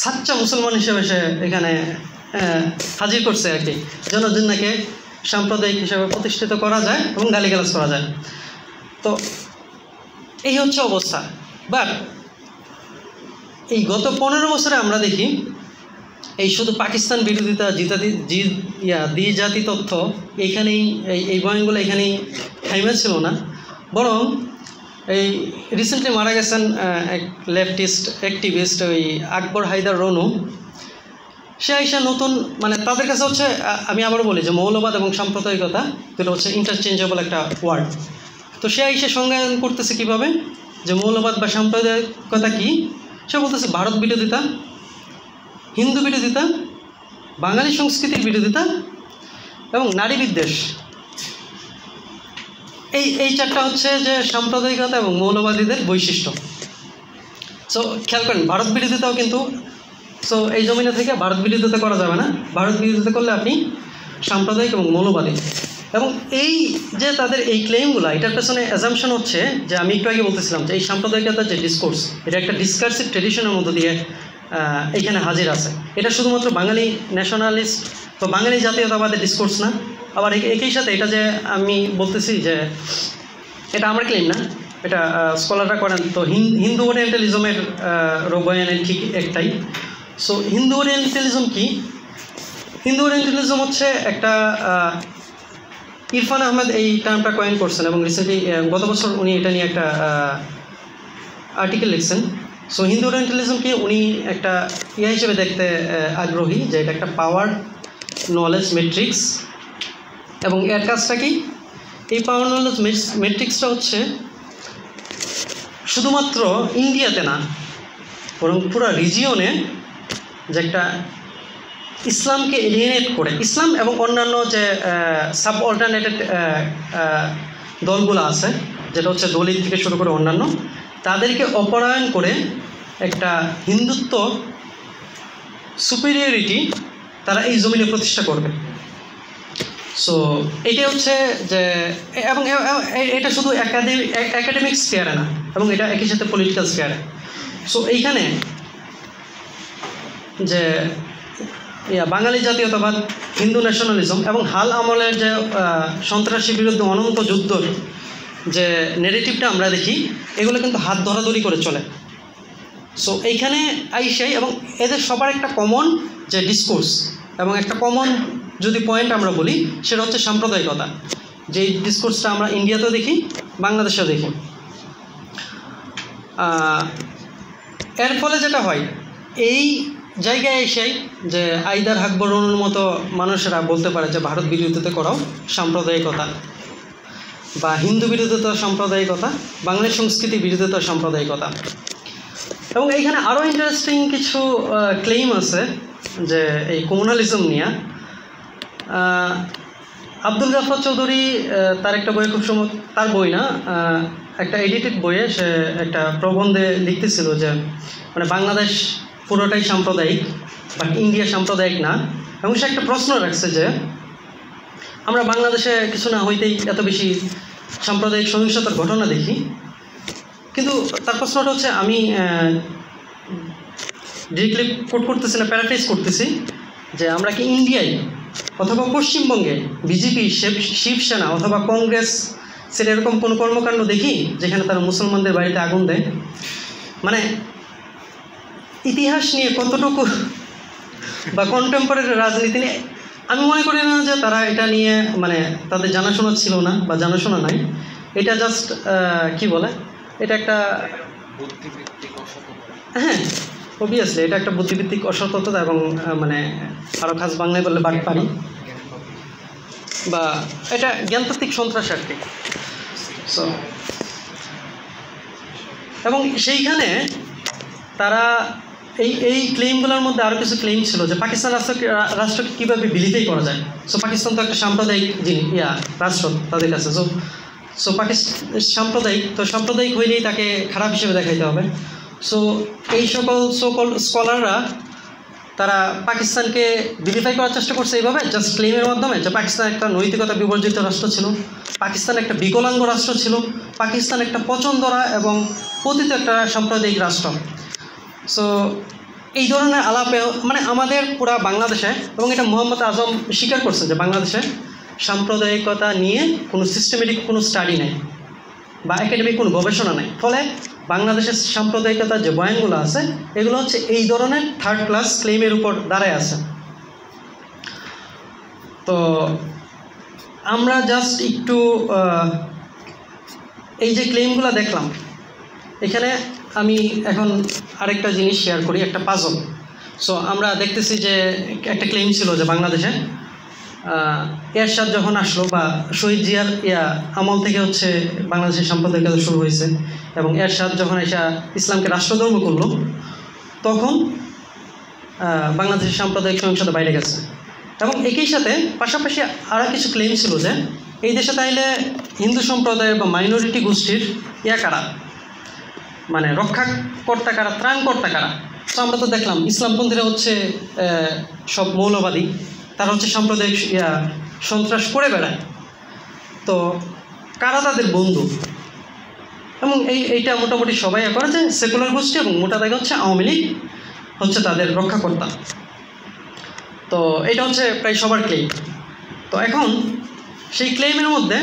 সাচ্চা মুসলমান হিসেবে সে এখানে হাজির করছে আর কি, যেন জিন্নাকে সাম্প্রদায়িক হিসেবে প্রতিষ্ঠিত করা যায় এবং গালিগালাজ করা যায়। তো এই হচ্ছে অবস্থা। বাট এই গত 15 বছরে আমরা দেখি এই শুধু পাকিস্তান বিরোধিতা, দ্বিজাতি তথ্য এইখানেই, এই বয়ানগুলো এখানেই থাইমা ছিল না, বরং এই রিসেন্টলি মারা গেছেন এক লেফটিস্ট অ্যাক্টিভিস্ট ওই আকবর হায়দার রনু। সে আইসা নতুন, মানে তাদের কাছে হচ্ছে, আমি আবারও বলি যে মৌলবাদ এবং সাম্প্রদায়িকতা দুটো হচ্ছে ইন্টারচেঞ্জেবল একটা ওয়ার্ড। তো সে আইসা সংজ্ঞায়ন করতেছে কীভাবে যে মৌলবাদ বা সাম্প্রদায়িকতা কী, সে বলতেছে ভারত বিরোধিতা, হিন্দু বিরোধিতা, বাঙালি সংস্কৃতির বিরোধিতা এবং নারী বিদ্বেষ। এই চারটা হচ্ছে যে সাম্প্রদায়িকতা এবং মৌলবাদীদের বৈশিষ্ট্য। সো খেয়াল করেন, ভারত বিরোধিতাও কিন্তু, সো এই জমিনে থেকে ভারত বিরোধিতা করা যাবে না, ভারত বিরোধিতা করলে আপনি সাম্প্রদায়িক এবং মৌলবাদী। এবং এই যে তাদের এই ক্লেমগুলো, এটার পেছনে অ্যাজাম্পশন হচ্ছে যে আমি একটু আগে বলতেছিলাম যে এই সাম্প্রদায়িকতার যে ডিসকোর্স, এটা একটা ডিসকার্সিভ ট্রেডিশনের মধ্য দিয়ে এইখানে হাজির আছে। এটা শুধুমাত্র বাঙালি ন্যাশনালিস্ট বা বাঙালি জাতীয়তাবাদের ডিসকোর্স না, আবার একই সাথে এটা যে আমি বলতেছি যে এটা আমার ক্লেম না, এটা স্কলাররা করেন। তো হিন্দু ওরিয়েন্টালিজমের রোবয়ানের ঠিক একটাই। সো হিন্দু ওরিয়েন্টালিজম কি? হিন্দু ওরিয়েন্টালিজম হচ্ছে একটা, ইরফান আহমেদ এই টার্মটা কয়েন করছেন এবং রিসেন্টলি গত বছর উনি এটা নিয়ে একটা আর্টিকেল লিখছেন। সো হিন্দু ওরিয়েন্টালিজমকে উনি একটা হিসেবে দেখতে আগ্রহী যে এটা একটা পাওয়ার নলেজ ম্যাট্রিক্স, এবং এর কাজটা কি? এই পাওয়ার নলেজ ম্যাট্রিক্সটা হচ্ছে শুধুমাত্র ইন্ডিয়াতে না, বরং পুরো রিজিয়নে যে একটা ইসলামকে এলিয়েনেট করে, ইসলাম এবং অন্যান্য যে সাব অল্টারনেটেড দলগুলো আছে, যেটা হচ্ছে দলিত থেকে শুরু করে অন্যান্য, তাদেরকে অপরায়ণ করে একটা হিন্দুত্ব সুপিরিয়রিটি তারা এই জমিনে প্রতিষ্ঠা করবে। সো এটা হচ্ছে যে, এবং এটা শুধু একাডেমিক স্ফিয়ারে না, এবং এটা একই সাথে পলিটিক্যাল স্ফিয়ারে। সো এইখানে যে বাঙালি জাতীয়তাবাদ, হিন্দু ন্যাশনালিজম এবং হাল আমলের যে সন্ত্রাসী বিরুদ্ধে অনন্ত যুদ্ধর যে নেগেটিভটা আমরা দেখি, এগুলো কিন্তু হাত ধরাধরি করে চলে। সো এইখানে আইসাই, এবং এদের সবার একটা কমন যে ডিসকোর্স এবং একটা কমন যদি পয়েন্ট আমরা বলি, সেটা হচ্ছে সাম্প্রদায়িকতা। যেই ডিসকোর্সটা আমরা ইন্ডিয়াতেও দেখি, বাংলাদেশেও দেখি। এর ফলে যেটা হয়, এই জায়গায় এসেই যে আইদার আকবরুনের মতো মানুষেরা বলতে পারে যে ভারত বিরোধিতা করাও সাম্প্রদায়িকতা, বা হিন্দু বিরোধিতা সাম্প্রদায়িকতা, বাংলাদেশ সংস্কৃতি বিরোধিতা সাম্প্রদায়িকতা। এবং এইখানে আরও ইন্টারেস্টিং কিছু ক্লেইম আছে যে এই কমিউনালিজম নিয়ে। আব্দুল গাফফার চৌধুরী তার একটা বইয়ে খুব সময়, তার বই না, একটা এডিটেড বইয়ে সে একটা প্রবন্ধে লিখতেছিল যে মানে বাংলাদেশ পুরোটাই সাম্প্রদায়িক, বাট ইন্ডিয়া সাম্প্রদায়িক না। এবং সে একটা প্রশ্ন রাখছে যে আমরা বাংলাদেশে কিছু না হইতেই এত বেশি সাম্প্রদায়িক সহিংসতার ঘটনা দেখি, কিন্তু তার প্রশ্নটা হচ্ছে, আমি ডিরেক্টলি কোট করতেছি না, প্যারাফ্রেজ করতেছি, যে আমরা কি ইন্ডিয়ায় অথবা পশ্চিমবঙ্গে বিজেপি, শিবসেনা অথবা কংগ্রেস সেটা এরকম কোনো কর্মকাণ্ড দেখি যেখানে তারা মুসলমানদের বাড়িতে আগুন দেয়? মানে ইতিহাস নিয়ে কতটুকু বা কন্টেম্পোরারি রাজনীতি নিয়ে, আমি মনে করি না যে তারা এটা নিয়ে মানে তাদের জানাশোনা ছিল না বা জানাশোনা নাই। এটা জাস্ট কি বলে, এটা একটা হ্যাঁ অবভিয়াসলি এটা একটা বুদ্ধিভিত্তিক অসততা, এবং মানে আরও খাস বাংলায় বললে বাটপাড়ি, বা এটা জ্ঞানতাত্ত্বিক সন্ত্রাস আর কি। সো এবং সেইখানে তারা এই ক্লেইমগুলোর মধ্যে আরও কিছু ক্লেইম ছিল যে পাকিস্তান রাষ্ট্রকে কীভাবে বিলিতেই করা যায়। সো পাকিস্তান তো একটা সাম্প্রদায়িক রাষ্ট্র তাদের কাছে। সো পাকিস্তান সাম্প্রদায়িক, তো সাম্প্রদায়িক হইলেই তাকে খারাপ হিসেবে দেখাইতে হবে। সো এই সকল স্কলাররা তারা পাকিস্তানকে বিলিফাই করার চেষ্টা করছে এইভাবে, জাস্ট ক্লেইমের মাধ্যমে, যে পাকিস্তান একটা নৈতিকতা বিবর্জিত রাষ্ট্র ছিল, পাকিস্তান একটা বিকলাঙ্গ রাষ্ট্র ছিল, পাকিস্তান একটা পচনধরা এবং পতিত একটা সাম্প্রদায়িক রাষ্ট্র। সো এই ধরনের আলাপে মানে আমাদের পুরা বাংলাদেশে, এবং এটা মোহাম্মদ আজম স্বীকার করছেন যে বাংলাদেশে সাম্প্রদায়িকতা নিয়ে কোনো সিস্টেমেটিক কোনো স্টাডি নেই বা একাডেমিক কোনো গবেষণা নেই। ফলে বাংলাদেশের সাম্প্রদায়িকতার যে বয়ানগুলো আছে, এগুলো হচ্ছে এই ধরনের থার্ড ক্লাস ক্লেইমের উপর দাঁড়ায় আছে। তো আমরা জাস্ট একটু এই যে ক্লেইমগুলো দেখলাম, এখানে আমি এখন আরেকটা জিনিস শেয়ার করি, একটা পাজল। সো আমরা দেখতেছি যে একটা ক্লেইম ছিল যে বাংলাদেশে এরশাদ যখন আসলো, বা শহীদ জিয়ার আমল থেকে হচ্ছে বাংলাদেশের সাম্প্রদায়িকতা শুরু হয়েছে, এবং এরশাদ যখন এসে ইসলামকে রাষ্ট্রধর্ম করলো, তখন বাংলাদেশের সাম্প্রদায়িক সহিংসতা বাইরে গেছে। এবং একই সাথে পাশাপাশি আরও কিছু ক্লেইম ছিল যে এই দেশে তাইলে হিন্দু সম্প্রদায়ের বা মাইনরিটি গোষ্ঠীর কারা, মানে রক্ষাকর্তা কারা, ত্রাণকর্তা কারা। তো আমরা তো দেখলাম ইসলামপন্থীরা হচ্ছে সব মৌলবাদী, তারা হচ্ছে সাম্প্রদায়িক সন্ত্রাস করে বেড়ায়। তো কারা তাদের বন্ধু? এবং এইটা মোটামুটি সবাই করে যে সেকুলার গোষ্ঠী, এবং মোটা দাগে হচ্ছে আওয়ামী লীগ হচ্ছে তাদের রক্ষাকর্তা। তো এটা হচ্ছে প্রায় সবার ক্লেইম। তো এখন সেই ক্লেইমের মধ্যে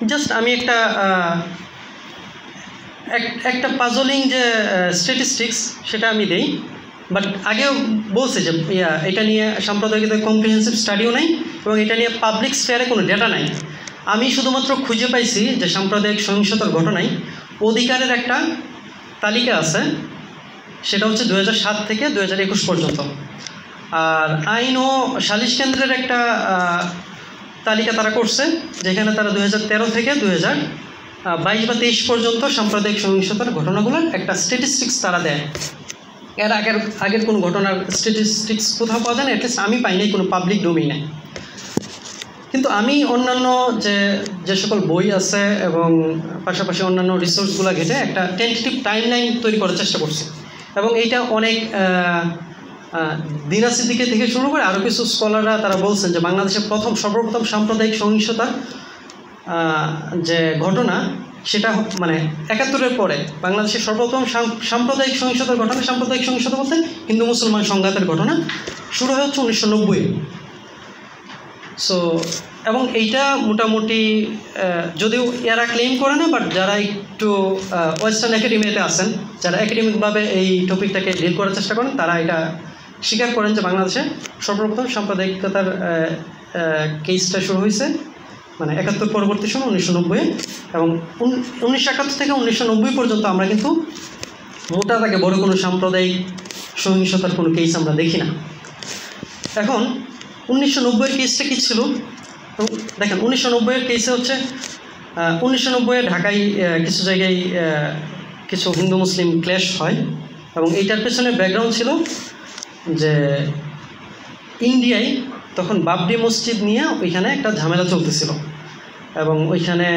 জাস্ট আমি একটা পাজলিং যে স্ট্যাটিস্টিক্স সেটা আমি দেই। বাট আগেও বলছে যে এটা নিয়ে সাম্প্রদায়িকতা কম্প্রিহেন্সিভ স্টাডিও নাই, এবং এটা নিয়ে পাবলিক স্ফেয়ারে কোনো ডেটা নাই। আমি শুধুমাত্র খুঁজে পাইছি যে সাম্প্রদায়িক সহিংসতার ঘটনায় অধিকারের একটা তালিকা আছে, সেটা হচ্ছে 2007 থেকে 2021 পর্যন্ত। আর আইন ও সালিশ কেন্দ্রের একটা তালিকা তারা করছে, যেখানে তারা 2013 থেকে 2022 বা 23 পর্যন্ত সাম্প্রদায়িক সহিংসতার ঘটনাগুলোর একটা স্ট্যাটিস্টিক্স তারা দেয়। এর আগের কোনো ঘটনার স্ট্যাটিস্টিক্স কোথাও পাওয়া যায় না, অ্যাটলিস্ট আমি পাইনি কোনো পাবলিক ডোমেইনে। কিন্তু আমি অন্যান্য যে সকল বই আছে এবং পাশাপাশি অন্যান্য রিসোর্সগুলো ঘেটে একটা টেন্টেটিভ টাইমলাইন তৈরি করার চেষ্টা করছি এবং এইটা অনেক দিনা সিদ্দিকী থেকে শুরু করে আরও কিছু স্কলাররা তারা বলছেন যে বাংলাদেশের সর্বপ্রথম সাম্প্রদায়িক সহিংসতার যে ঘটনা সেটা মানে ৭১-এর পরে বাংলাদেশের সর্বপ্রথম সাম্প্রদায়িক সহিংসতার ঘটনা, সাম্প্রদায়িক সহিংসতা বলতে হিন্দু মুসলমান সংঘাতের ঘটনা শুরু হচ্ছে 1990। সো এবং এইটা মোটামুটি যদিও এরা ক্লেম করে না, বাট যারা একটু ওয়েস্টার্ন একাডেমিতে আছেন, যারা একাডেমিকভাবে এই টপিকটাকে ডিল করার চেষ্টা করেন, তারা এটা স্বীকার করেন যে বাংলাদেশে সর্বপ্রথম সাম্প্রদায়িকতার কেসটা শুরু হয়েছে মানে ৭১ পরবর্তী সময় 1990, এবং 19৭১ থেকে 1990 পর্যন্ত আমরা কিন্তু মোটা দাগে বড় কোনো সাম্প্রদায়িক সহিংসতার কোনো কেস আমরা দেখি না। এখন 1990-এর কেসটা কী ছিল? দেখেন 1990-এর কেসে হচ্ছে 1990-এ ঢাকায় কিছু জায়গায় কিছু হিন্দু মুসলিম ক্ল্যাশ হয়, এবং এইটার পেছনে ব্যাকগ্রাউন্ড ছিল যে ইন্ডিয়ায় তখন বাবরি মসজিদ নিয়ে ওইখানে একটা ঝামেলা চলতেছিল, এবং ওইখানে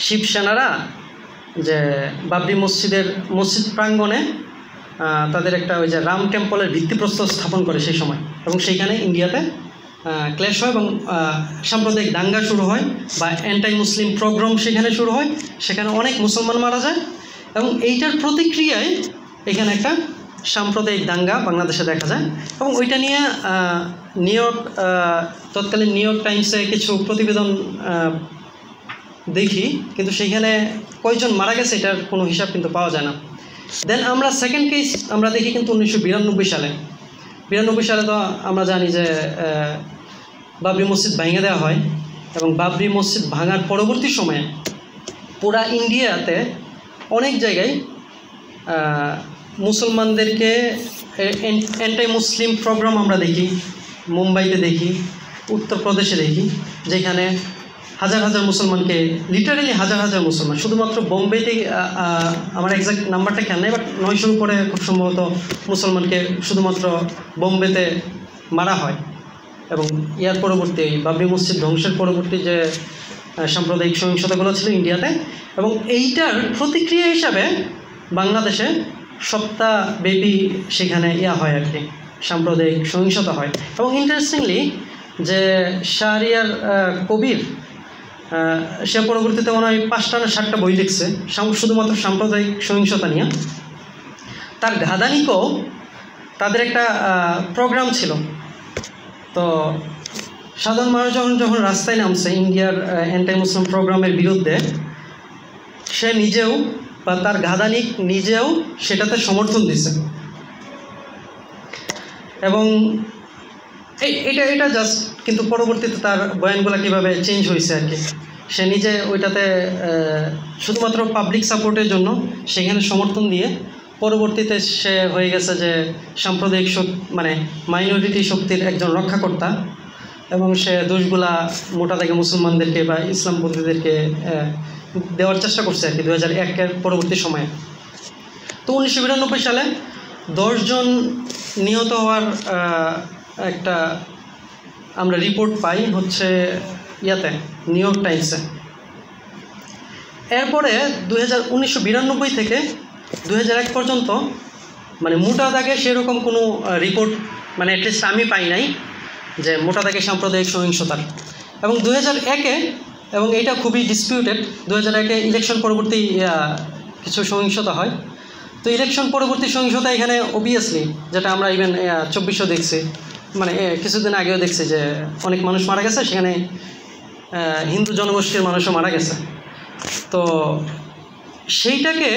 শিবসেনারা যে বাবরি মসজিদ প্রাঙ্গণে তাদের একটা ওই যে রাম টেম্পলের ভিত্তিপ্রস্তর স্থাপন করে সেই সময়, এবং সেইখানে ইন্ডিয়াতে ক্ল্যাশ হয় এবং সাম্প্রদায়িক দাঙ্গা শুরু হয় বা অ্যান্টাই মুসলিম প্রোগ্রাম সেখানে শুরু হয়, সেখানে অনেক মুসলমান মারা যায়, এবং এইটার প্রতিক্রিয়ায় এখানে একটা সাম্প্রদায়িক দাঙ্গা বাংলাদেশে দেখা যায়। এবং ওইটা নিয়ে তৎকালীন নিউ ইয়র্ক টাইমসে কিছু প্রতিবেদন দেখি, কিন্তু সেইখানে কয়জন মারা গেছে এটার কোনো হিসাব কিন্তু পাওয়া যায় না। দেন আমরা সেকেন্ড কেস আমরা দেখি কিন্তু 1992 সালে। 92 সালে তো আমরা জানি যে বাবরি মসজিদ ভেঙে দেওয়া হয়, এবং বাবরি মসজিদ ভাঙার পরবর্তী সময়ে পুরা ইন্ডিয়াতে অনেক জায়গায় মুসলমানদেরকে অ্যান্টাই মুসলিম প্রোগ্রাম আমরা দেখি, মুম্বাইতে দেখি, উত্তরপ্রদেশে দেখি, যেখানে হাজার হাজার মুসলমানকে, লিটারেলি হাজার হাজার মুসলমান, শুধুমাত্র বোম্বেতে আমার এক্সাক্ট নাম্বারটা খেয়াল নেই, বাট 900-র উপরে খুব সম্ভবত মুসলমানকে শুধুমাত্র বোম্বেতে মারা হয়। এবং ইয়ার পরবর্তী বাবরি মসজিদ ধ্বংসের পরবর্তী যে সাম্প্রদায়িক সহিংসতাগুলো ছিল ইন্ডিয়াতে, এবং এইটার প্রতিক্রিয়া হিসাবে বাংলাদেশে সপ্তাহব্যাপী সেখানে হয় আর কি, সাম্প্রদায়িক সহিংসতা হয়। এবং ইন্টারেস্টিংলি যে শাহরিয়ার কবির, সে পরবর্তীতে মনে হয় 5টা না 7টা বই লিখছে শুধুমাত্র সাম্প্রদায়িক সহিংসতা নিয়ে। তার ঘাদানিকও তাদের একটা প্রোগ্রাম ছিল। তো সাধারণ মানুষ যখন রাস্তায় নামছে ইন্ডিয়ার অ্যান্টাই মুসলিম প্রোগ্রামের বিরুদ্ধে, সে নিজেও বা তার ঘাদানিক নিজেও সেটাতে সমর্থন দিছে। এবং এটা জাস্ট কিন্তু পরবর্তীতে তার বয়ানগুলো কীভাবে চেঞ্জ হয়েছে আর কি, সে নিজে ওইটাতে শুধুমাত্র পাবলিক সাপোর্টের জন্য সেখানে সমর্থন দিয়ে পরবর্তীতে সে হয়ে গেছে যে সাম্প্রদায়িক মানে মাইনরিটি শক্তির একজন রক্ষাকর্তা, এবং সে দোষগুলা মোটা থেকে মুসলমানদেরকে বা ইসলামপন্থীদেরকে দেওয়ার চেষ্টা করছে আর কি 2001-এর পরবর্তী সময়ে। তো 1992 সালে 10 জন নিহত হওয়ার একটা আমরা রিপোর্ট পাই হচ্ছে ইয়াতে নিউ ইয়র্ক টাইমসে। এরপরে 1992 থেকে 2001 পর্যন্ত মানে মোটা দাগে সেরকম কোনো রিপোর্ট মানে অ্যাটলিস্ট আমি পাই নাই যে মোটা দাগে সাম্প্রদায়িক সহিংসতার। এবং 2001-এ, এবং এটা খুবই ডিসপিউটেড, 2001-এ ইলেকশন পরবর্তী কিছু সহিংসতা হয়। তো ইলেকশন পরবর্তী সহিংসতা এখানে অবভিয়াসলি, যেটা আমরা ইভেন 2400 দেখছি, মানে কিছুদিন আগেও দেখছি যে অনেক মানুষ মারা গেছে, সেখানে হিন্দু জনগোষ্ঠীর মানুষও মারা গেছে। তো সেইটাকে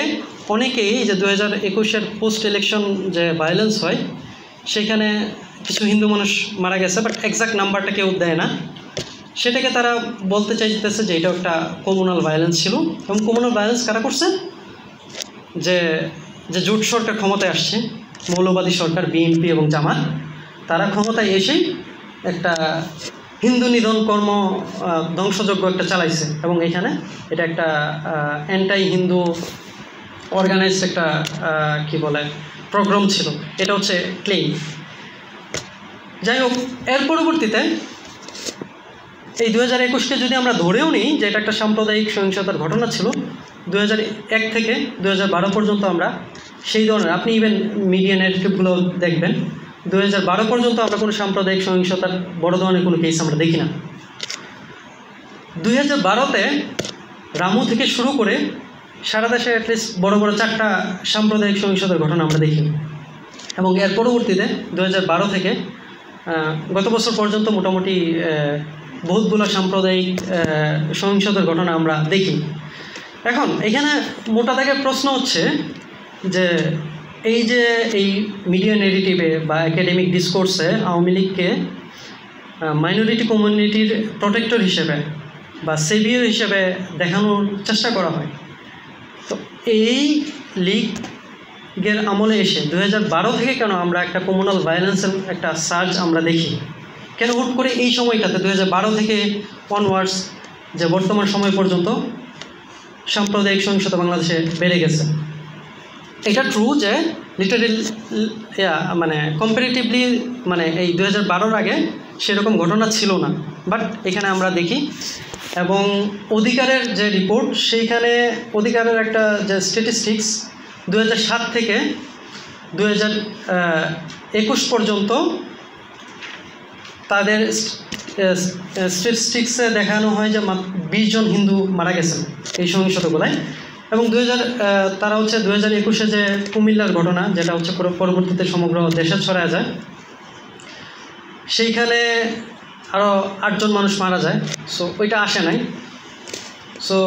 অনেকেই যে 2021-এর পোস্ট ইলেকশন যে ভায়োলেন্স হয় সেখানে কিছু হিন্দু মানুষ মারা গেছে, বাট এক্সাক্ট নাম্বারটা কেউ দেয় না, সেটাকে তারা বলতে চাইতেছে যে এটা একটা কমিউনাল ভায়োলেন্স ছিল। এবং কমিউনাল ভায়োলেন্স কারা করছে? যে জোট সরকার ক্ষমতায় আসছে, মৌলবাদী সরকার বিএনপি এবং জামাত, তারা ক্ষমতায় এসেই একটা হিন্দু নিধন কর্ম ধ্বংসযজ্ঞ একটা চালাইছে, এবং এইখানে এটা একটা অ্যান্টাই হিন্দু অর্গানাইজড একটা কি বলে প্রোগ্রাম ছিল, এটা হচ্ছে ক্লেইম। যাই হোক, এর পরবর্তীতে এই 2021-কে যদি আমরা ধরেও নিই যে এটা একটা সাম্প্রদায়িক সহিংসতার ঘটনা ছিল, 2001 থেকে 2012 পর্যন্ত আমরা সেই ধরনের আপনি ইভেন মিডিয়া নেগেটিভগুলো দেখবেন 2012 পর্যন্ত আমরা কোনো সাম্প্রদায়িক সহিংসতার বড় ধরনের কোনো কেস আমরা দেখি না। 2012-তে রামু থেকে শুরু করে সারা দেশে অ্যাটলিস্ট বড় বড় 4টা সাম্প্রদায়িক সহিংসতার ঘটনা আমরা দেখি, এবং এর পরবর্তীতে 2012 থেকে গত বছর পর্যন্ত মোটামুটি বহুতগুলো সাম্প্রদায়িক সহিংসতার ঘটনা আমরা দেখি। এখন এখানে মোটা দাগের প্রশ্ন হচ্ছে যে এই মিডিয়া নেগেটিভে বা একাডেমিক ডিসকোর্সে আওয়ামী লীগকে মাইনরিটি কমিউনিটির প্রোটেক্টর হিসেবে বা সেভিয়ার হিসেবে দেখানোর চেষ্টা করা হয়। তো এই লীগের আমলে এসে 2012 থেকে কেন আমরা একটা কমিউনাল ভায়োলেন্সের একটা সার্চ আমরা দেখি? কেন হুট করে এই সময়টাতে 2012 থেকে অনওয়ার্ডস যে বর্তমান সময় পর্যন্ত সাম্প্রদায়িক সহিংসতা বাংলাদেশে বেড়ে গেছে? এটা ট্রু যে লিটারেল মানে কম্পারেটিভলি মানে এই 2012-র আগে সেরকম ঘটনা ছিল না, বাট এখানে আমরা দেখি। এবং অধিকারের যে রিপোর্ট, সেইখানে অধিকারের একটা যে স্ট্যাটিস্টিক্স 2007 থেকে 2021 পর্যন্ত তাদের স্ট্যাটিস্টিক্সে দেখানো হয় যে 20 জন হিন্দু মারা গেছেন এই সহিংসতাগুলায়। এবং তারা হচ্ছে 2021-এ যে কুমিল্লার ঘটনা, যেটা হচ্ছে পরবর্তীতে সমগ্র দেশে ছড়ায় যায়, সেইখানে আরও 8 জন মানুষ মারা যায়। সো ওইটা আসে নাই। সো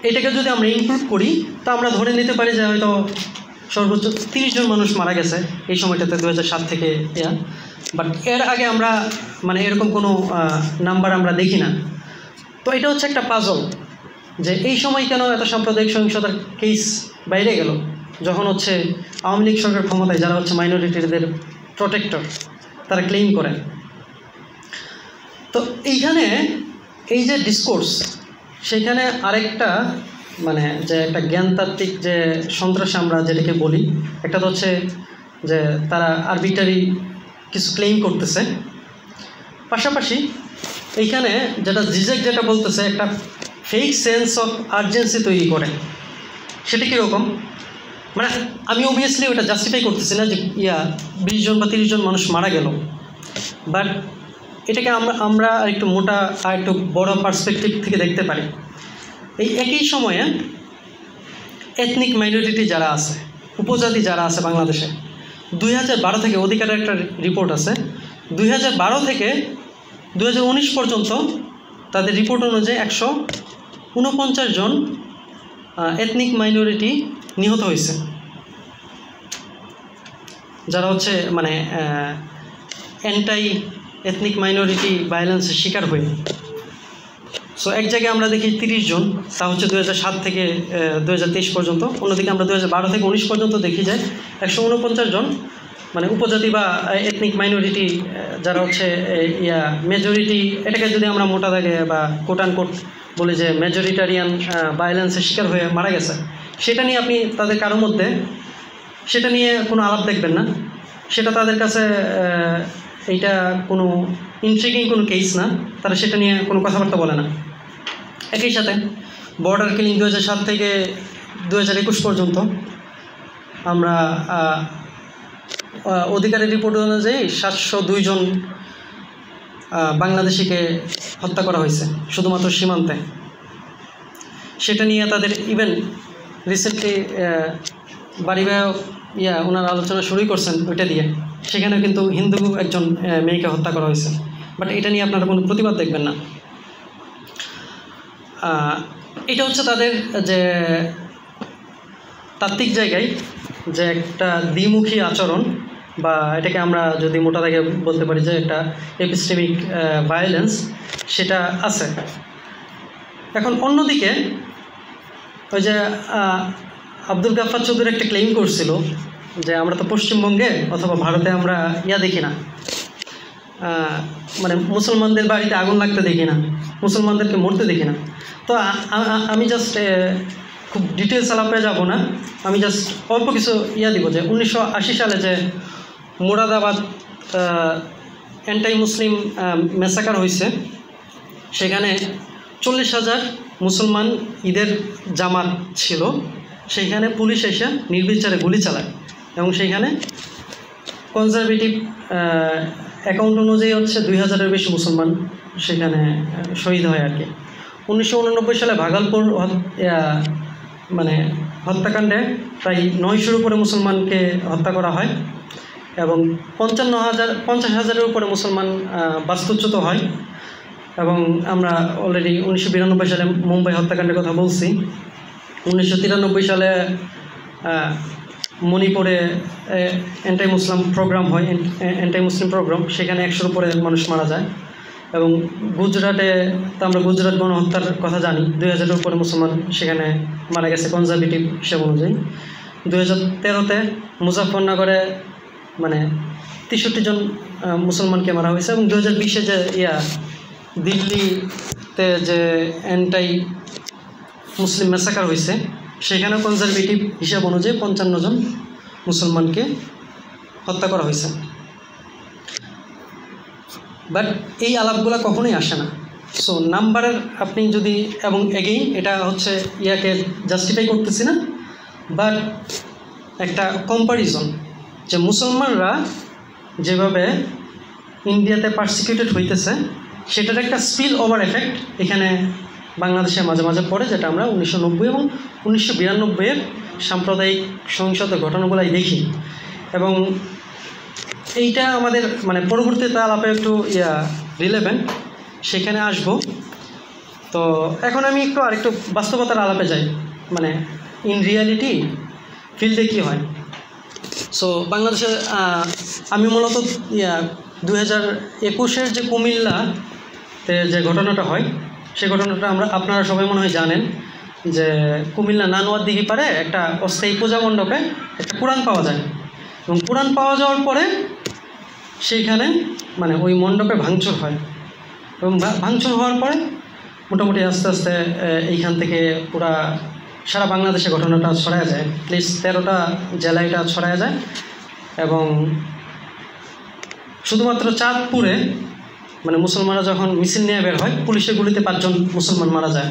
এটাকে যদি আমরা ইনক্লুড করি তা আমরা ধরে নিতে পারি যে হয়তো সর্বোচ্চ 30 জন মানুষ মারা গেছে এই সময়টাতে 2007 থেকে বাট এর আগে আমরা মানে এরকম কোনো নাম্বার আমরা দেখি না। তো এটা হচ্ছে একটা পাজল যে এই সময় কেন এত সাম্প্রদায়িক সহিংসতার কেস বাইরে গেল, যখন হচ্ছে আওয়ামী লীগ সরকার ক্ষমতায়, যারা হচ্ছে মাইনরিটিদের প্রোটেক্টর, তারা ক্লেইম করে। তো এইখানে এই যে ডিসকোর্স, সেইখানে আরেকটা মানে যে একটা জ্ঞানতাত্ত্বিক যে সন্ত্রাস আমরা যেটাকে বলি, একটা তো হচ্ছে যে তারা আরবিটারি কিছু ক্লেইম করতেছে, পাশাপাশি এইখানে যেটা জিজেক যেটা বলতেছে একটা ফেক সেন্স অফ আর্জেন্সি তৈরি করে। সেটা কীরকম? মানে আমি অবভিয়াসলি ওটা জাস্টিফাই করতেছি না যে 20 জন বা 30 জন মানুষ মারা গেল, বাট এটাকে আমরা একটু মোটা আর একটু বড় পার্সপেক্টিভ থেকে দেখতে পারি। এই একই সময়ে এথনিক মাইনরিটি যারা আছে, উপজাতি যারা আছে বাংলাদেশে, 2012 থেকে অধিকারের একটা রিপোর্ট আছে, 2012 থেকে 2019 পর্যন্ত তাদের রিপোর্ট অনুযায়ী 149 জন এথনিক মাইনরিটি নিহত হয়েছে, যারা হচ্ছে মানে অ্যান্টাই এথনিক মাইনরিটি ভায়োলেন্সের শিকার হয়ে। সো এক জায়গায় আমরা দেখি 30 জন, তা হচ্ছে 2007 থেকে 2023 পর্যন্ত। অন্যদিকে আমরা 2012 থেকে 19 পর্যন্ত দেখি যায় 149 জন মানে উপজাতি বা এথনিক মাইনরিটি যারা হচ্ছে মেজরিটি, এটাকে যদি আমরা মোটা দাগে বা কোট অ্যান্ড কোট বলি যে মেজরিটারিয়ান ভায়োলেন্সের শিকার হয়ে মারা গেছে, সেটা নিয়ে আপনি তাদের কারোর মধ্যে সেটা নিয়ে কোনো আলাপ দেখবেন না। সেটা তাদের কাছে এইটা কোনো ইন্ট্রিগিং কোনো কেস না, তারা সেটা নিয়ে কোনো কথাবার্তা বলে না। একই সাথে বর্ডার কিলিং 2007 থেকে 2021 পর্যন্ত আমরা অধিকারের রিপোর্ট অনুযায়ী 702 জন বাংলাদেশিকে হত্যা করা হয়েছে শুধুমাত্র সীমান্তে। সেটা নিয়ে তাদের ইভেন রিসেন্টলি বাড়ি ওনার আলোচনা শুরুই করছেন ওইটা দিয়ে, সেখানে কিন্তু হিন্দু একজন মেয়েকে হত্যা করা হয়েছে, বাট এটা নিয়ে আপনারা কোনো প্রতিবাদ দেখবেন না। এটা হচ্ছে তাদের যে তাত্ত্বিক জায়গায় যে একটা দ্বিমুখী আচরণ, বা এটাকে আমরা যদি মোটা দাগে বলতে পারি যে একটা এপিস্টেমিক ভায়োলেন্স, সেটা আছে। এখন অন্যদিকে ওই যে আব্দুল গাফফার চৌধুরী একটা ক্লেইম করছিল যে আমরা তো পশ্চিমবঙ্গে অথবা ভারতে আমরা দেখি না, মানে মুসলমানদের বাড়িতে আগুন লাগতে দেখি না, মুসলমানদেরকে মরতে দেখি না। তো আমি জাস্ট খুব ডিটেলস আলাপে যাব না, আমি জাস্ট অল্প কিছু দিব যে 1980 সালে যে মুরাদাবাদ অ্যান্টাই মুসলিম মেসাকার হয়েছে, সেখানে 40,000 মুসলমান ঈদের জামাত ছিল সেইখানে পুলিশ এসে নির্বিচারে গুলি চালায় এবং সেইখানে কনজারভেটিভ অ্যাকাউন্ট অনুযায়ী হচ্ছে 2000-এর বেশি মুসলমান সেখানে শহীদ হয় আর কি। 1989 সালে ভাগলপুর মানে হত্যাকাণ্ডে প্রায় 900-এর উপরে মুসলমানকে হত্যা করা হয় এবং 50,000-এর উপরে মুসলমান বাস্তুচ্যুত হয়। এবং আমরা অলরেডি 1992 সালে মুম্বাই হত্যাকাণ্ডের কথা বলছি। 1993 সালে মণিপুরে অ্যান্টি মুসলিম প্রোগ্রাম হয়, অ্যান্টি মুসলিম প্রোগ্রাম, সেখানে 100-এর উপরে মানুষ মারা যায়। এবং গুজরাটে তো আমরা গুজরাট গণহত্যার কথা জানি, 2000-এর উপরে মুসলমান সেখানে মারা গেছে কনজারভেটিভ হিসাব অনুযায়ী। 2013-তে মুজাফরনগরে মানে 63 জন মুসলমানকে মারা হয়েছে। এবং 2020-এ যে দিল্লিতে যে অ্যান্টি মুসলিম ম্যাসাকার হয়েছে সেখানেও কনজারভেটিভ হিসাব অনুযায়ী 55 জন মুসলমানকে হত্যা করা হয়েছে। বাট এই আলাপগুলো কখনোই আসে না। সো নাম্বারের আপনি যদি, এবং এগেইন এটা হচ্ছে ইয়াকে জাস্টিফাই করতেছি না, বাট একটা কম্পারিজন যে মুসলমানরা যেভাবে ইন্ডিয়াতে পারসিকিউটেড হইতেছে সেটার একটা স্পিল ওভার এফেক্ট এখানে বাংলাদেশে মাঝে মাঝে পড়ে, যেটা আমরা 1990 এবং 1992-এর সাম্প্রদায়িক সহিংসতার ঘটনাগুলাই দেখি। এবং এইটা আমাদের মানে পরবর্তীতে আলাপে একটু রিলেভেন্ট, সেখানে আসব। তো এখন আমি আরেকটু বাস্তবতার আলাপে যাই, মানে ইন রিয়ালিটি ফিল্ডে কী হয়। সো বাংলাদেশে আমি মূলত 2021-এর যে কুমিল্লাতে যে ঘটনাটা হয় সেই ঘটনাটা আপনারা সবাই মনে হয় জানেন যে কুমিল্লা নানুয়ার দিঘি পারে একটা অস্থায়ী পূজা মণ্ডপে একটা কোরআন পাওয়া যায়। এবং কোরআন পাওয়া যাওয়ার পরে সেইখানে মানে ওই মণ্ডপে ভাঙচুর হয় এবং ভাঙচুর হওয়ার পরে মোটামুটি আস্তে আস্তে এইখান থেকে পুরা সারা বাংলাদেশে ঘটনাটা ছড়ায় যায়, প্লিজ 13টা জেলায় এটা ছড়ায় যায়। এবং শুধুমাত্র চাঁদপুরে মানে মুসলমানরা যখন মিছিল নিয়ে বের হয় পুলিশের গুলিতে 5 জন মুসলমান মারা যায়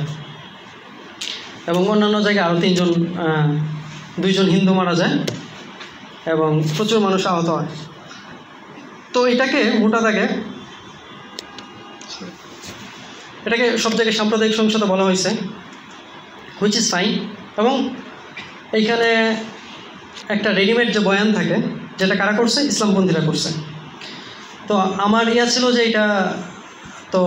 এবং অন্যান্য জায়গায় আরও 3 জন 2 জন হিন্দু মারা যায় এবং প্রচুর মানুষ আহত হয়। তো এটাকে মোটা দাগে সব জায়গায় সাম্প্রদায়িক সহিংসতা বলা হয়েছে, হুইচ ইজ ফাইন। এবং এইখানে একটা রেডিমেড যে বয়ান থাকে যেটা কারা করছে, ইসলামপন্থীরা করছে। তো আমার ছিল যে এটা তো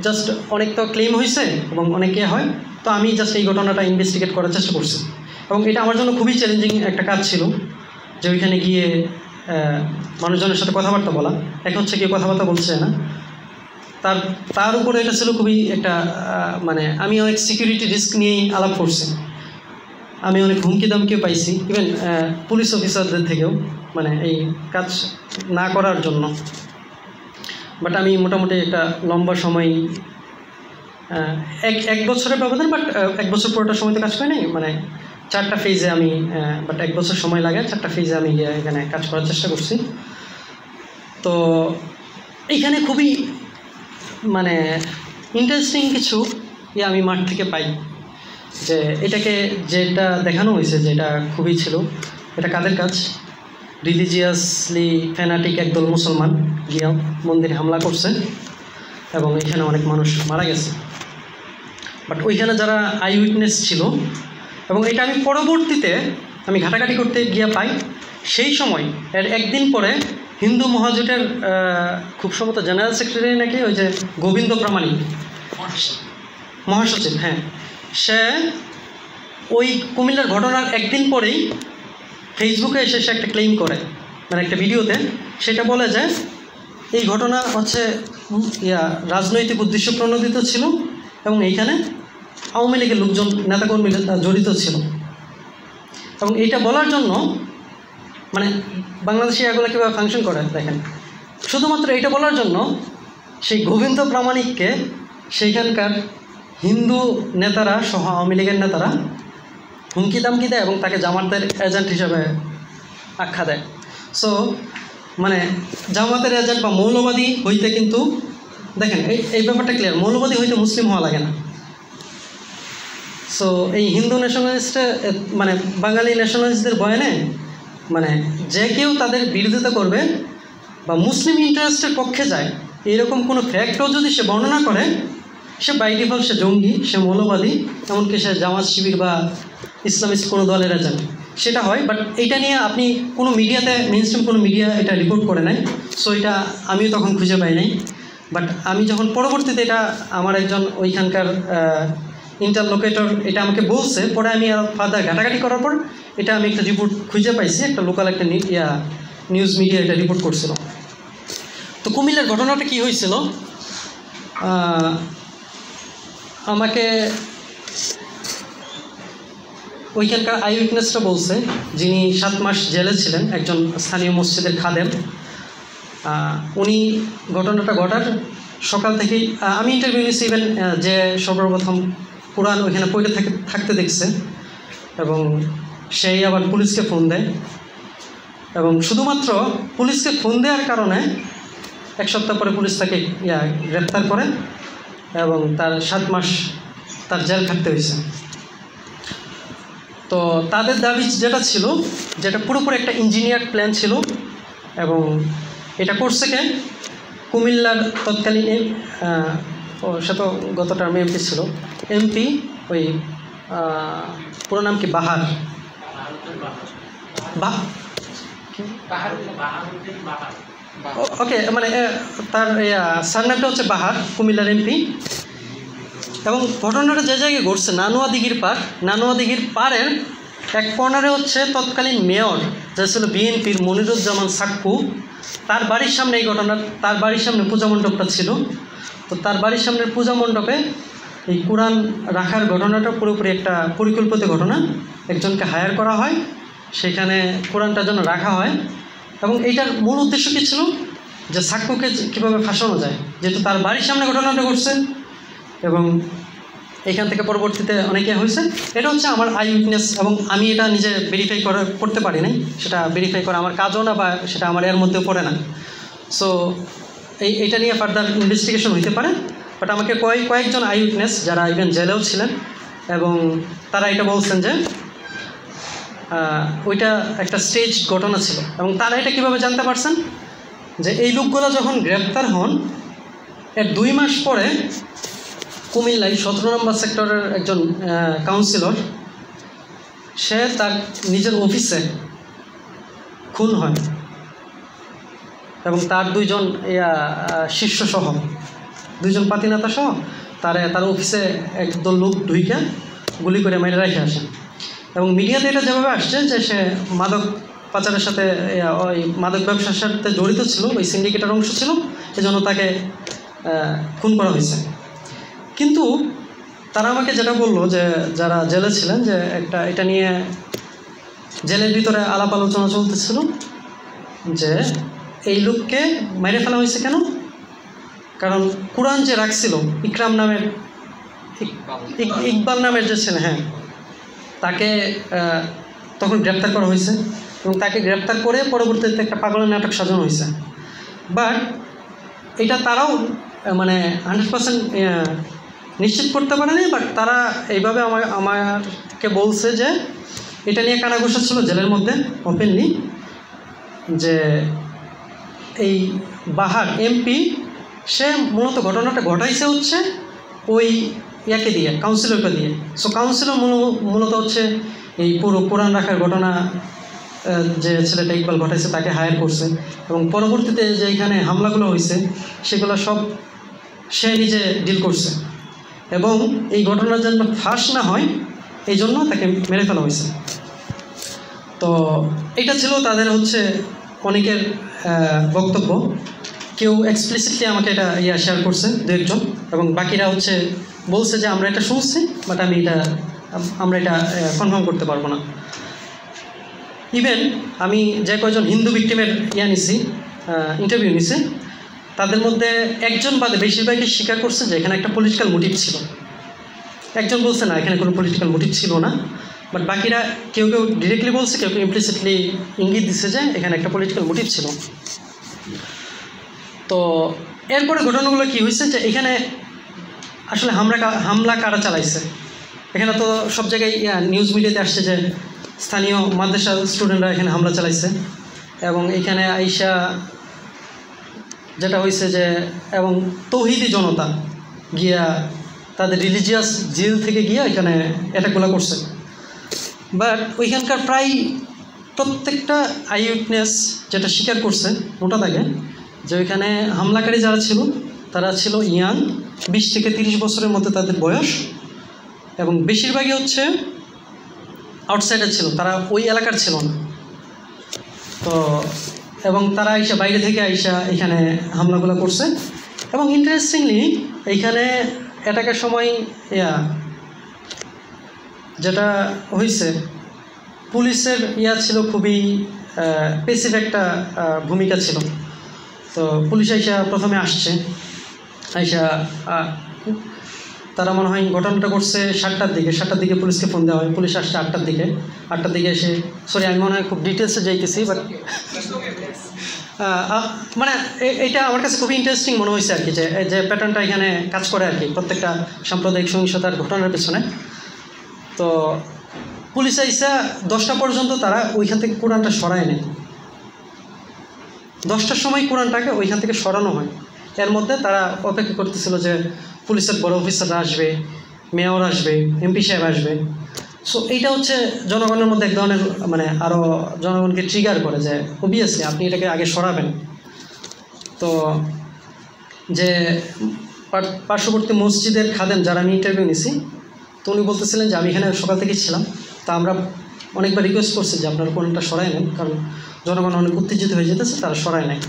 জাস্ট অনেক তো ক্লেম হয়েছে এবং অনেকে হয়, তো আমি জাস্ট এই ঘটনাটা ইনভেস্টিগেট করার চেষ্টা করছি। এবং এটা আমার জন্য খুবই চ্যালেঞ্জিং একটা কাজ ছিল যে ওইখানে গিয়ে মানুষজনের সাথে কথাবার্তা বলা। এক হচ্ছে কেউ কথাবার্তা বলছে না, তার উপরে এটা ছিল খুবই একটা মানে আমি অনেক সিকিউরিটি রিস্ক নিয়েই আলাপ করছি। আমি অনেক হুমকি দামকেও পাইছি, ইভেন পুলিশ অফিসারদের থেকেও, মানে এই কাজ না করার জন্য। বাট আমি মোটামুটি একটা লম্বা সময় এক বছরের ব্যবধান, বাট 1 বছর পুরোটা সময় তো কাজ করি নাই, মানে 4টা ফেজে আমি, বাট 1 বছর সময় লাগে, 4টা ফেজে আমি এখানে কাজ করার চেষ্টা করছি। তো এইখানে খুবই মানে ইন্টারেস্টিং কিছু আমি মাঠ থেকে পাই, যে এটাকে যেটা দেখানো হয়েছে যেটা খুবই ছিল, এটা কাদের কাজ? রিলিজিয়াসলি ফ্যানাটিক একদল মুসলমান গিয়া মন্দিরে হামলা করছে এবং এখানে অনেক মানুষ মারা গেছে। বাট ওইখানে যারা আই উইটনেস ছিল, এবং এটা আমি পরবর্তীতে আমি ঘাটাঘাটি করতে গিয়ে পাই, সেই সময় এর একদিন পরে হিন্দু মহাজোটের খুব সম্ভবত জেনারেল সেক্রেটারি নাকি ওই যে গোবিন্দ প্রামাণিক মহাসচিব, হ্যাঁ, সে ওই কুমিল্লার ঘটনার একদিন পরেই ফেসবুকে এসে সে একটা ক্লেম করে, মানে একটা ভিডিওতে সেটা বলে যে এই ঘটনা হচ্ছে রাজনৈতিক উদ্দেশ্য প্রণোদিত ছিল এবং এইখানে আওয়ামী লীগের লোকজন নেতাকর্মী জড়িত ছিল। এবং এইটা বলার জন্য মানে বাংলাদেশে এগুলো কীভাবে ফাংশন করে দেখেন, শুধুমাত্র এইটা বলার জন্য সেই গোবিন্দ প্রামাণিককে সেইখানকার হিন্দু নেতারা সহ আওয়ামী লীগের নেতারা হুমকি দামকি দেয় এবং তাকে জামাতের এজেন্ট হিসাবে আখ্যা দেয়। সো মানে জামাতের এজেন্ট বা মৌলবাদী হইতে কিন্তু দেখেন এই ব্যাপারটা ক্লিয়ার, মৌলবাদী হইতে মুসলিম হওয়া লাগে না। সো এই হিন্দু ন্যাশনালিস্টে মানে বাঙালি ন্যাশনালিস্টদের বয়ানে মানে যে কেউ তাদের বিরোধিতা করবে বা মুসলিম ইন্টারেস্টের পক্ষে যায় এরকম কোনো ফ্যাক্টও যদি সে বর্ণনা করে, সে বাই ডিফল্ট সে জঙ্গি, সে মৌলবাদী, এমনকি সে জামাত শিবির বা ইসলামিস্ট কোনো দলের এজেন্ট, সেটা হয়। বাট এইটা নিয়ে আপনি কোনো মিডিয়াতে, মেইনস্ট্রিম কোনো মিডিয়া এটা রিপোর্ট করে নাই। সো এটা আমিও তখন খুঁজে পাই নাই। বাট আমি যখন পরবর্তীতে এটা আমার একজন ওইখানকার ইন্টারলোকেটর এটা আমাকে বলছে, পরে আমি আর ফার্দার ঘাটাঘাটি করার পর এটা আমি একটা রিপোর্ট খুঁজে পাইছি, একটা লোকাল একটা নিউজ মিডিয়া এটা রিপোর্ট করছিল। তো কুমিল্লার ঘটনাটা কি হয়েছিল, আমাকে ওইখানকার আই উইটনেসটা বলছে, যিনি 7 মাস জেলে ছিলেন, একজন স্থানীয় মসজিদের খাদেম। উনি ঘটনাটা ঘটার সকাল থেকেই আমি ইন্টারভিউ নিয়েছি, ইভেন যে সর্বপ্রথম কোরআন ওইখানে পড়ে থাকতে দেখছে, এবং সেই আবার পুলিশকে ফোন দেয়, এবং শুধুমাত্র পুলিশকে ফোন দেওয়ার কারণে 1 সপ্তাহ পরে পুলিশ তাকে গ্রেপ্তার করে এবং তার 7 মাস তার জেল খাটতে হয়েছে। তো তাদের দাবি যেটা ছিল, যেটা পুরোপুরি একটা ইঞ্জিনিয়ার প্ল্যান ছিল, এবং এটা করছে কে, কুমিল্লার তৎকালীন সে তো গত টার্মে এমপি ছিল, এমপি ওই পুরো নাম কি, বাহার, ওকে, মানে তার সারনেমটা হচ্ছে বাহার, কুমিল্লার এমপি। এবং ঘটনাটা যে জায়গায় ঘটছে, নানুয়া দিঘির পার, নানুয়া দিঘির পাড়ের এক কর্নারে হচ্ছে তৎকালীন মেয়র যে ছিল বিএনপির মনিরুজ্জামান সাক্কু, তার বাড়ির সামনে এই ঘটনা, তার বাড়ির সামনে পূজা মণ্ডপটা ছিল। তো তার বাড়ির সামনের পূজা মণ্ডপে এই কোরআন রাখার ঘটনাটা পুরোপুরি একটা পরিকল্পিত ঘটনা। একজনকে হায়ার করা হয়, সেখানে কোরআনটার জন্য রাখা হয়, এবং এইটার মূল উদ্দেশ্য কী ছিল, যে সাক্কুকে কীভাবে ফাঁসানো যায়, যেহেতু তার বাড়ির সামনে ঘটনাটা ঘটছে, এবং এখান থেকে পরবর্তীতে অনেকে হয়েছে। এটা হচ্ছে আমার আই উইটনেস, এবং আমি এটা নিজে ভেরিফাই করতে পারি নাই, সেটা ভেরিফাই করা আমার কাজও না, বা সেটা আমার এর মধ্যেও পড়ে না। সো এইটা নিয়ে ফার্দার ইনভেস্টিগেশন হইতে পারে। বাট আমাকে কয়েকজন আই উইটনেস যারা ইভেন জেলেও ছিলেন, এবং তারা এটা বলছেন যে ওইটা একটা স্টেজ ঘটনা ছিল। এবং তারা এটা কীভাবে জানতে পারছেন, যে এই লোকগুলো যখন গ্রেপ্তার হন, এর 2 মাস পরে কুমিল্লায় 17 নম্বর সেক্টরের একজন কাউন্সিলর, সে তার নিজের অফিসে খুন হয়, এবং তার 2 জন শীর্ষসহ, 2 জন পাতিনেতা সহ তার অফিসে একদল লোক ঢুইকে গুলি করে মেরে রেখে আসেন। এবং মিডিয়াতে এটা যেভাবে আসছে যে সে মাদক পাচারের সাথে, ওই মাদক ব্যবসার সাথে জড়িত ছিল, ওই সিন্ডিকেটের অংশ ছিল, এজন্য তাকে খুন করা হয়েছে। কিন্তু তারা আমাকে যেটা বললো, যে যারা জেলে ছিলেন, যে এটা নিয়ে জেলের ভিতরে আলাপ আলোচনা চলতেছিল, যে এই লোককে মেরে ফেলা হয়েছে কেন, কারণ কোরআন যে রাখছিল ইকরাম নামের, ইকবাল নামের যে ছেলে, হ্যাঁ, তাকে তখন গ্রেপ্তার করা হয়েছে, এবং তাকে গ্রেপ্তার করে পরবর্তীতে একটা পাগলের নাটক সাজানো হয়েছে। বাট এটা তারাও মানে 100% নিশ্চিত করতে পারেনি। বাট তারা এইভাবে আমাকে বলছে যে এটা নিয়ে কানাঘুষা ছিল জেলের মধ্যে ওপেনলি, যে এই বাহার এমপি সে মূলত ঘটনাটা ঘটাইছে হচ্ছে ওই ইয়াকে দিয়ে, কাউন্সিলরকে দিয়ে। সো কাউন্সিলর মূলত হচ্ছে এই পুরো কোরআন রাখার ঘটনা যে ছেলেটা ইকবাল ঘটাইছে তাকে হায়ার করছে, এবং পরবর্তীতে যে এখানে হামলাগুলো হয়েছে সেগুলো সব সে নিজে ডিল করছে, এবং এই ঘটনার জন্য ফাঁস না হয় এই জন্য তাকে মেরে ফেলা হয়েছে। তো এটা ছিল তাদের হচ্ছে অনেকের বক্তব্য। কেউ এক্সপ্লিসিটলি আমাকে এটা শেয়ার করছে 2-1 জন, এবং বাকিরা হচ্ছে বলছে যে আমরা এটা শুনছি, বাট আমরা এটা কনফার্ম করতে পারবো না। ইভেন আমি যে কয়জন হিন্দু ভিক্টিমের নিছি, ইন্টারভিউ নিছি, তাদের মধ্যে 1 জন বাদে বেশিরভাগই স্বীকার করছে যে এখানে একটা পলিটিক্যাল মোটিভ ছিল। 1 জন বলছে না, এখানে কোনো পলিটিক্যাল মোটিভ ছিল না। বাট বাকিরা কেউ ডিরেক্টলি বলছে, কেউ ইমপ্লিসিটলি ইঙ্গিত দিচ্ছে যে এখানে একটা পলিটিক্যাল মোটিভ ছিল। তো এরপরে ঘটনাগুলো কী হয়েছে, যে এখানে আসলে হামলা কারা চালাইছে, এখানে তো সব জায়গায় নিউজ মিডিয়াতে আসছে যে স্থানীয় মাদ্রাসার স্টুডেন্টরা এখানে হামলা চালাইছে, এবং এখানে আইসা যেটা হয়েছে যে এবং তৌহিদি জনতা গিয়া তাদের রিলিজিয়াস জিল থেকে গিয়া এখানে অ্যাটাকগুলো করছে। বাট ওইখানকার প্রায় প্রত্যেকটা আই উইটনেস যেটা স্বীকার করছে মোটা দাগে যে ওইখানে হামলাকারী যারা ছিল তারা ছিল ইয়াং, 20 থেকে 30 বছরের মধ্যে তাদের বয়স, এবং বেশিরভাগই হচ্ছে আউটসাইডার ছিল, তারা ওই এলাকার ছিল না। তো এবং তারা আইসা বাইরে থেকে আইসা এখানে হামলাগুলো করছে। এবং ইন্টারেস্টিংলি এইখানে অ্যাটাকের সময় যেটা হয়েছে, পুলিশের ছিল খুবই পেসিভ একটা ভূমিকা ছিল। তো পুলিশ আইসা প্রথমে আসছে, আইসা তারা মনে হয় ঘটনাটা করছে 7টার দিকে। 7টার দিকে পুলিশকে ফোন দেওয়া হয়, পুলিশ আসছে 8টার দিকে। 8টার দিকে এসে, সরি আমি মনে হয় খুব ডিটেলসে যাইতেছি, বাট মানে এইটা আমার কাছে খুবই ইন্টারেস্টিং মনে হয়েছে আর কি, যে প্যাটার্নটা এখানে কাজ করে আর কি প্রত্যেকটা সাম্প্রদায়িক সহিংসতার ঘটনার পেছনে। তো পুলিশ আইসা 10টা পর্যন্ত তারা ওইখান থেকে কোরআনটা সরায় নেয়। 10টার সময় কোরআনটাকে ওইখান থেকে সরানো হয়। এর মধ্যে তারা অপেক্ষা করতেছিল যে পুলিশের বড় অফিসাররা আসবে, মেয়র আসবে, এমপি সাহেব আসবে। সো এইটা হচ্ছে জনগণের মধ্যে এক ধরনের মানে আরও জনগণকে ট্রিগার করে যে অবভিয়াসলি আপনি এটাকে আগে সরাবেন। তো যে পার্শ্ববর্তী মসজিদের খাদেম যারা আমি ইন্টারভিউ নিছি, তো উনি বলতেছিলেন যে আমি এখানে সকাল থেকেই ছিলাম, তা আমরা অনেকবার রিকোয়েস্ট করছি যে আপনারা কোনটা সরাই নেন, কারণ জনগণ অনেক উত্তেজিত হয়ে যেতেছে, তারা সরায় নেয়।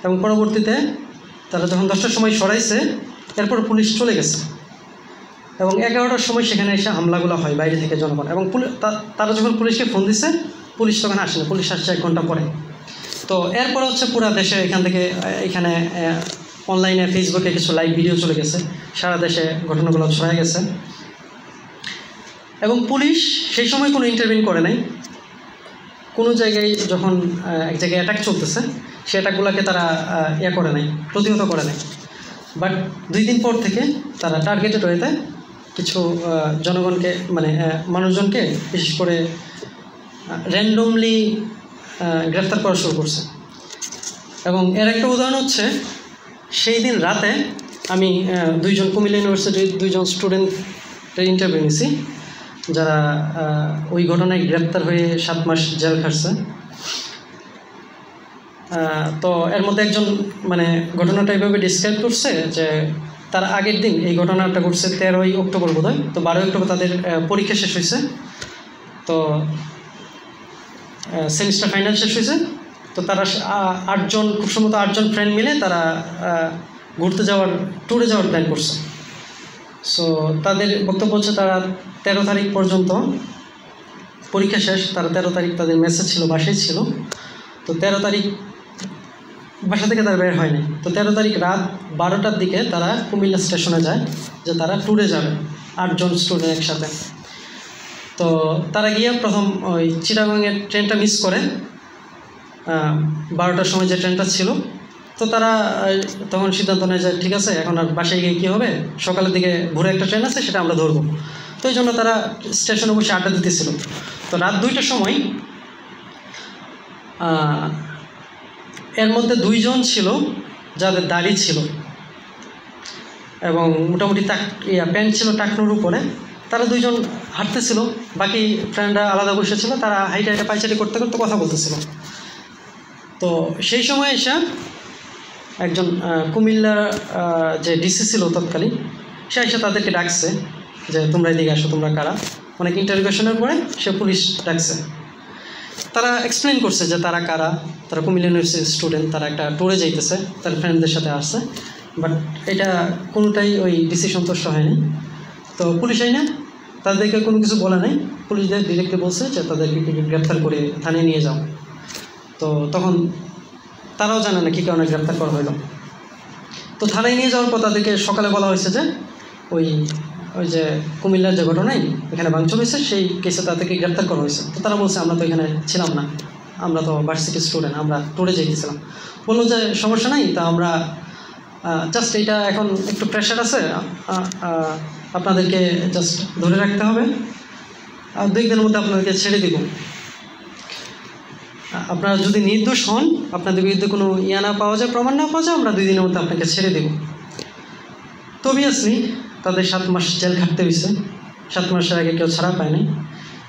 এবং পরবর্তীতে তারা যখন 10টার সময় সরাইছে, এরপর পুলিশ চলে গেছে, এবং 11টার সময় সেখানে এসে হামলাগুলো হয় বাইরে থেকে জনগণ। এবং তারা যখন পুলিশকে ফোন দিচ্ছে, পুলিশ তখন আসে না, পুলিশ আসছে 1 ঘন্টা পরে। তো এরপরে হচ্ছে পুরো দেশে এখানে অনলাইনে ফেসবুকে কিছু লাইভ ভিডিও চলে গেছে, সারা দেশে ঘটনাগুলো ছড়ায় গেছে। এবং পুলিশ সেই সময় কোনো ইন্টারভিউ করে নাই। কোনো জায়গায় যখন এক জায়গায় অ্যাটাক চলতেছে, সে অ্যাটাকগুলোকে তারা করে নাই, প্রতিহত করে নাই। বাট 2 দিন পর থেকে তারা টার্গেটেড ওয়েতে কিছু জনগণকে মানে মানুষজনকে বিশেষ করে র্যান্ডমলি গ্রেফতার করা শুরু করছে। এবং এর একটা উদাহরণ হচ্ছে, সেই দিন রাতে আমি 2জন কুমিল্লা ইউনিভার্সিটির 2জন স্টুডেন্টের ইন্টারভিউ নিছি, যারা ওই ঘটনায় গ্রেপ্তার হয়ে 7 মাস জেল খাটছে। তো এর মধ্যে একজন মানে ঘটনাটা এইভাবে ডিসক্রাইব করছে যে তার আগের দিন এই ঘটনাটা ঘটছে 13ই অক্টোবর বোধহয়। তো 12ই অক্টোবর তাদের পরীক্ষা শেষ হয়েছে, তো সেমিস্টার ফাইনাল শেষ হয়েছে। তো তারা 8জন, খুব সম্ভবত 8জন ফ্রেন্ড মিলে তারা ট্যুরে যাওয়ার প্ল্যান করছে। সো তাদের বক্তব্য হচ্ছে তারা 13 তারিখ পর্যন্ত পরীক্ষা শেষ, তারা 13 তারিখ তাদের মেসেজ ছিল, বাসায় ছিল। তো 13 তারিখ বাসা থেকে তারা বের হয়নি। তো 13 তারিখ রাত 12টার দিকে তারা কুমিল্লা স্টেশনে যায় যে তারা ট্যুরে যাবে 8জন স্টুডেন্ট একসাথে। তো তারা গিয়ে প্রথম ওই চিটাগাংয়ের ট্রেনটা মিস করে, 12টার সময় যে ট্রেনটা ছিল। তো তারা তখন সিদ্ধান্ত নেয় যে ঠিক আছে, এখন আর বাসায় গিয়ে কী হবে, সকালের দিকে ভোরে একটা ট্রেন আছে, সেটা আমরা ধরবো। তো এই জন্য তারা স্টেশনে বসে আড্ডা দিতেছিল। তো রাত 2টার সময় এর মধ্যে 2জন ছিল যাদের দাড়ি ছিল এবং মোটামুটি প্যান্ট ছিল টাকনুর উপরে। তারা 2জন হাঁটতেছিল, বাকি ফ্রেন্ডরা আলাদা বসেছিল। তারা হাইটে পাইচারি করতে করতে কথা বলতেছিল। তো সেই সময় এসে একজন কুমিল্লার যে ডিসি ছিল তৎকালীন, সে এসে তাদেরকে ডাকছে যে তোমরা এদিকে আসো, তোমরা কারা। অনেক ইন্টারভিউশনের পরে সে পুলিশ ডাকছে। তারা এক্সপ্লেন করছে যে তারা কারা, তারা কুমিল্লা ইউনিভার্সিটির স্টুডেন্ট, তারা একটা ট্যুরে যাইতেছে, তার ফ্রেন্ডদের সাথে আসছে। বাট এটা কোনোটাই ওই ডিসি সন্তুষ্ট হয়নি। তো পুলিশ আইনে তাদেরকে কোনো কিছু বলে নাই, পুলিশদের ডিরেক্টলি বলছে যে তাদেরকে গ্রেপ্তার করে থানায় নিয়ে যাও। তো তখন তারাও জানে না কী কারণে গ্রেপ্তার করা হলো। তো থানায় নিয়ে যাওয়ার পর তাদেরকে সকালে বলা হয়েছে যে ওই যে কুমিল্লার যে ঘটনায় এখানে ভাঙচুর হয়েছে, সেই কেসে তাদেরকে গ্রেপ্তার করা হয়েছে। তো তারা বলছে আমরা তো এখানে ছিলাম না, আমরা তো ভার্সিটির স্টুডেন্ট, আমরা ট্যুরে যেতেছিলাম। বললো যে সমস্যা নাই, তা আমরা জাস্ট এটা এখন একটু প্রেশার আছে, আপনাদেরকে জাস্ট ধরে রাখতে হবে, আর 2 দিনের মধ্যে আপনাদেরকে ছেড়ে দিব। আপনারা যদি নির্দোষ হন, আপনাদের বিরুদ্ধে কোনো না পাওয়া যায়, প্রমাণ না পাওয়া যায়, আমরা 2 দিনের মধ্যে আপনাকে ছেড়ে দেব। তো অবভিয়াসলি তাদের 7 মাস জেল খাটতে হয়েছে। 7 মাসের আগে কেউ ছাড়া পায়নি।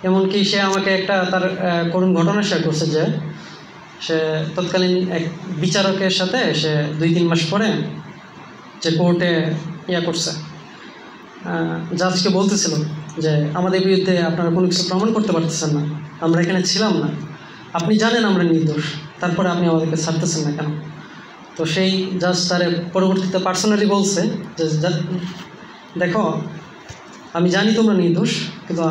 এমনকি সে আমাকে একটা তার করুণ ঘটনা শেয়ার করছে যে সে তৎকালীন এক বিচারকের সাথে সে 2-3 মাস পরে যে কোর্টে করছে, জাজকে বলতেছিল যে আমাদের বিরুদ্ধে আপনারা কোনো কিছু প্রমাণ করতে পারতেছেন না, আমরা এখানে ছিলাম না, আপনি জানেন আমরা নির্দোষ, তারপরে আপনি আমাদেরকে ছাড়তেছেন না কেন? তো সেই জাজ তারে পরবর্তীতে পার্সোনালি বলছে যে দেখো, আমি জানি তোমরা নির্দোষ, কিন্তু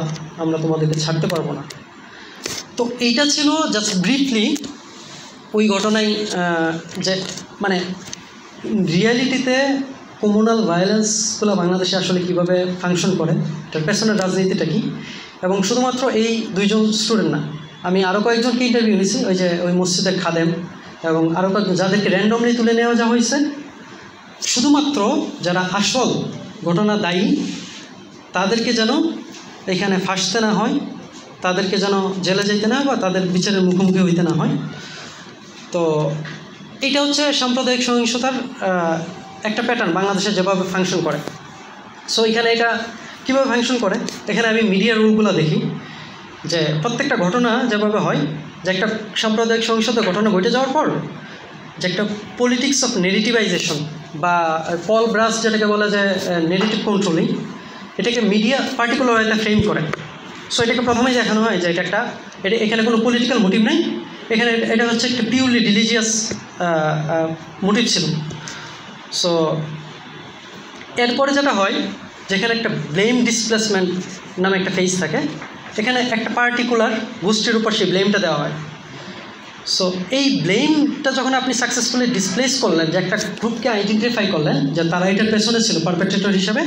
আমরা তোমাদেরকে ছাড়তে পারবো না। তো এইটা ছিল জাস্ট ব্রিফলি ওই ঘটনায়, যে মানে রিয়ালিটিতে কমিউনাল ভায়োলেন্সগুলো বাংলাদেশে আসলে কীভাবে ফাংশন করে, এটার পেছনের রাজনীতিটা কী, এবং শুধুমাত্র এই 2 জন স্টুডেন্ট না, আমি আরও কয়েকজনকে ইন্টারভিউ নিয়েছি, ওই মসজিদের খাদেম এবং আরও কয়েকজন যাদেরকে র্যান্ডমলি তুলে নেওয়া যা হয়েছে, শুধুমাত্র যারা আসল ঘটনা দায়ী তাদেরকে যেন এখানে ফাঁসতে না হয়, তাদেরকে যেন জেলে যেতে না হয় বা তাদের বিচারের মুখোমুখি হইতে না হয়। তো এইটা হচ্ছে সাম্প্রদায়িক সহিংসতার একটা প্যাটার্ন বাংলাদেশে যেভাবে ফাংশন করে। সো এখানে এটা কীভাবে ফাংশন করে, এখানে আমি মিডিয়ার রুলগুলো দেখি যে প্রত্যেকটা ঘটনা যেভাবে হয়, যে একটা সাম্প্রদায়িক সহিংসতা ঘটনা ঘটে যাওয়ার পর যে একটা পলিটিক্স অফ নেগেটিভাইজেশন বা পল ব্রাস যেটাকে বলা যায় নেগেটিভ কন্ট্রোলিং, এটাকে মিডিয়া পার্টিকুলার একটা ফ্রেম করে। সো এটাকে প্রথমেই দেখানো হয় যে এটা এখানে কোনো পলিটিক্যাল মোটিভ নেই, এখানে এটা হচ্ছে একটা পিওরলি রিলিজিয়াস মোটিভ ছিল। সো এরপরে যেটা হয়, যেখানে একটা ব্লেম ডিসপ্লেসমেন্ট নামে একটা ফেজ থাকে, এখানে একটা পার্টিকুলার গোষ্ঠীর উপর সেই ব্লেমটা দেওয়া হয়। সো এই ব্লেমটা যখন আপনি সাকসেসফুলি ডিসপ্লেস করলেন, যে একটা গ্রুপকে আইডেন্টিফাই করলেন যে তারা এটার পেছনে ছিল পারপেট্রেটর হিসাবে,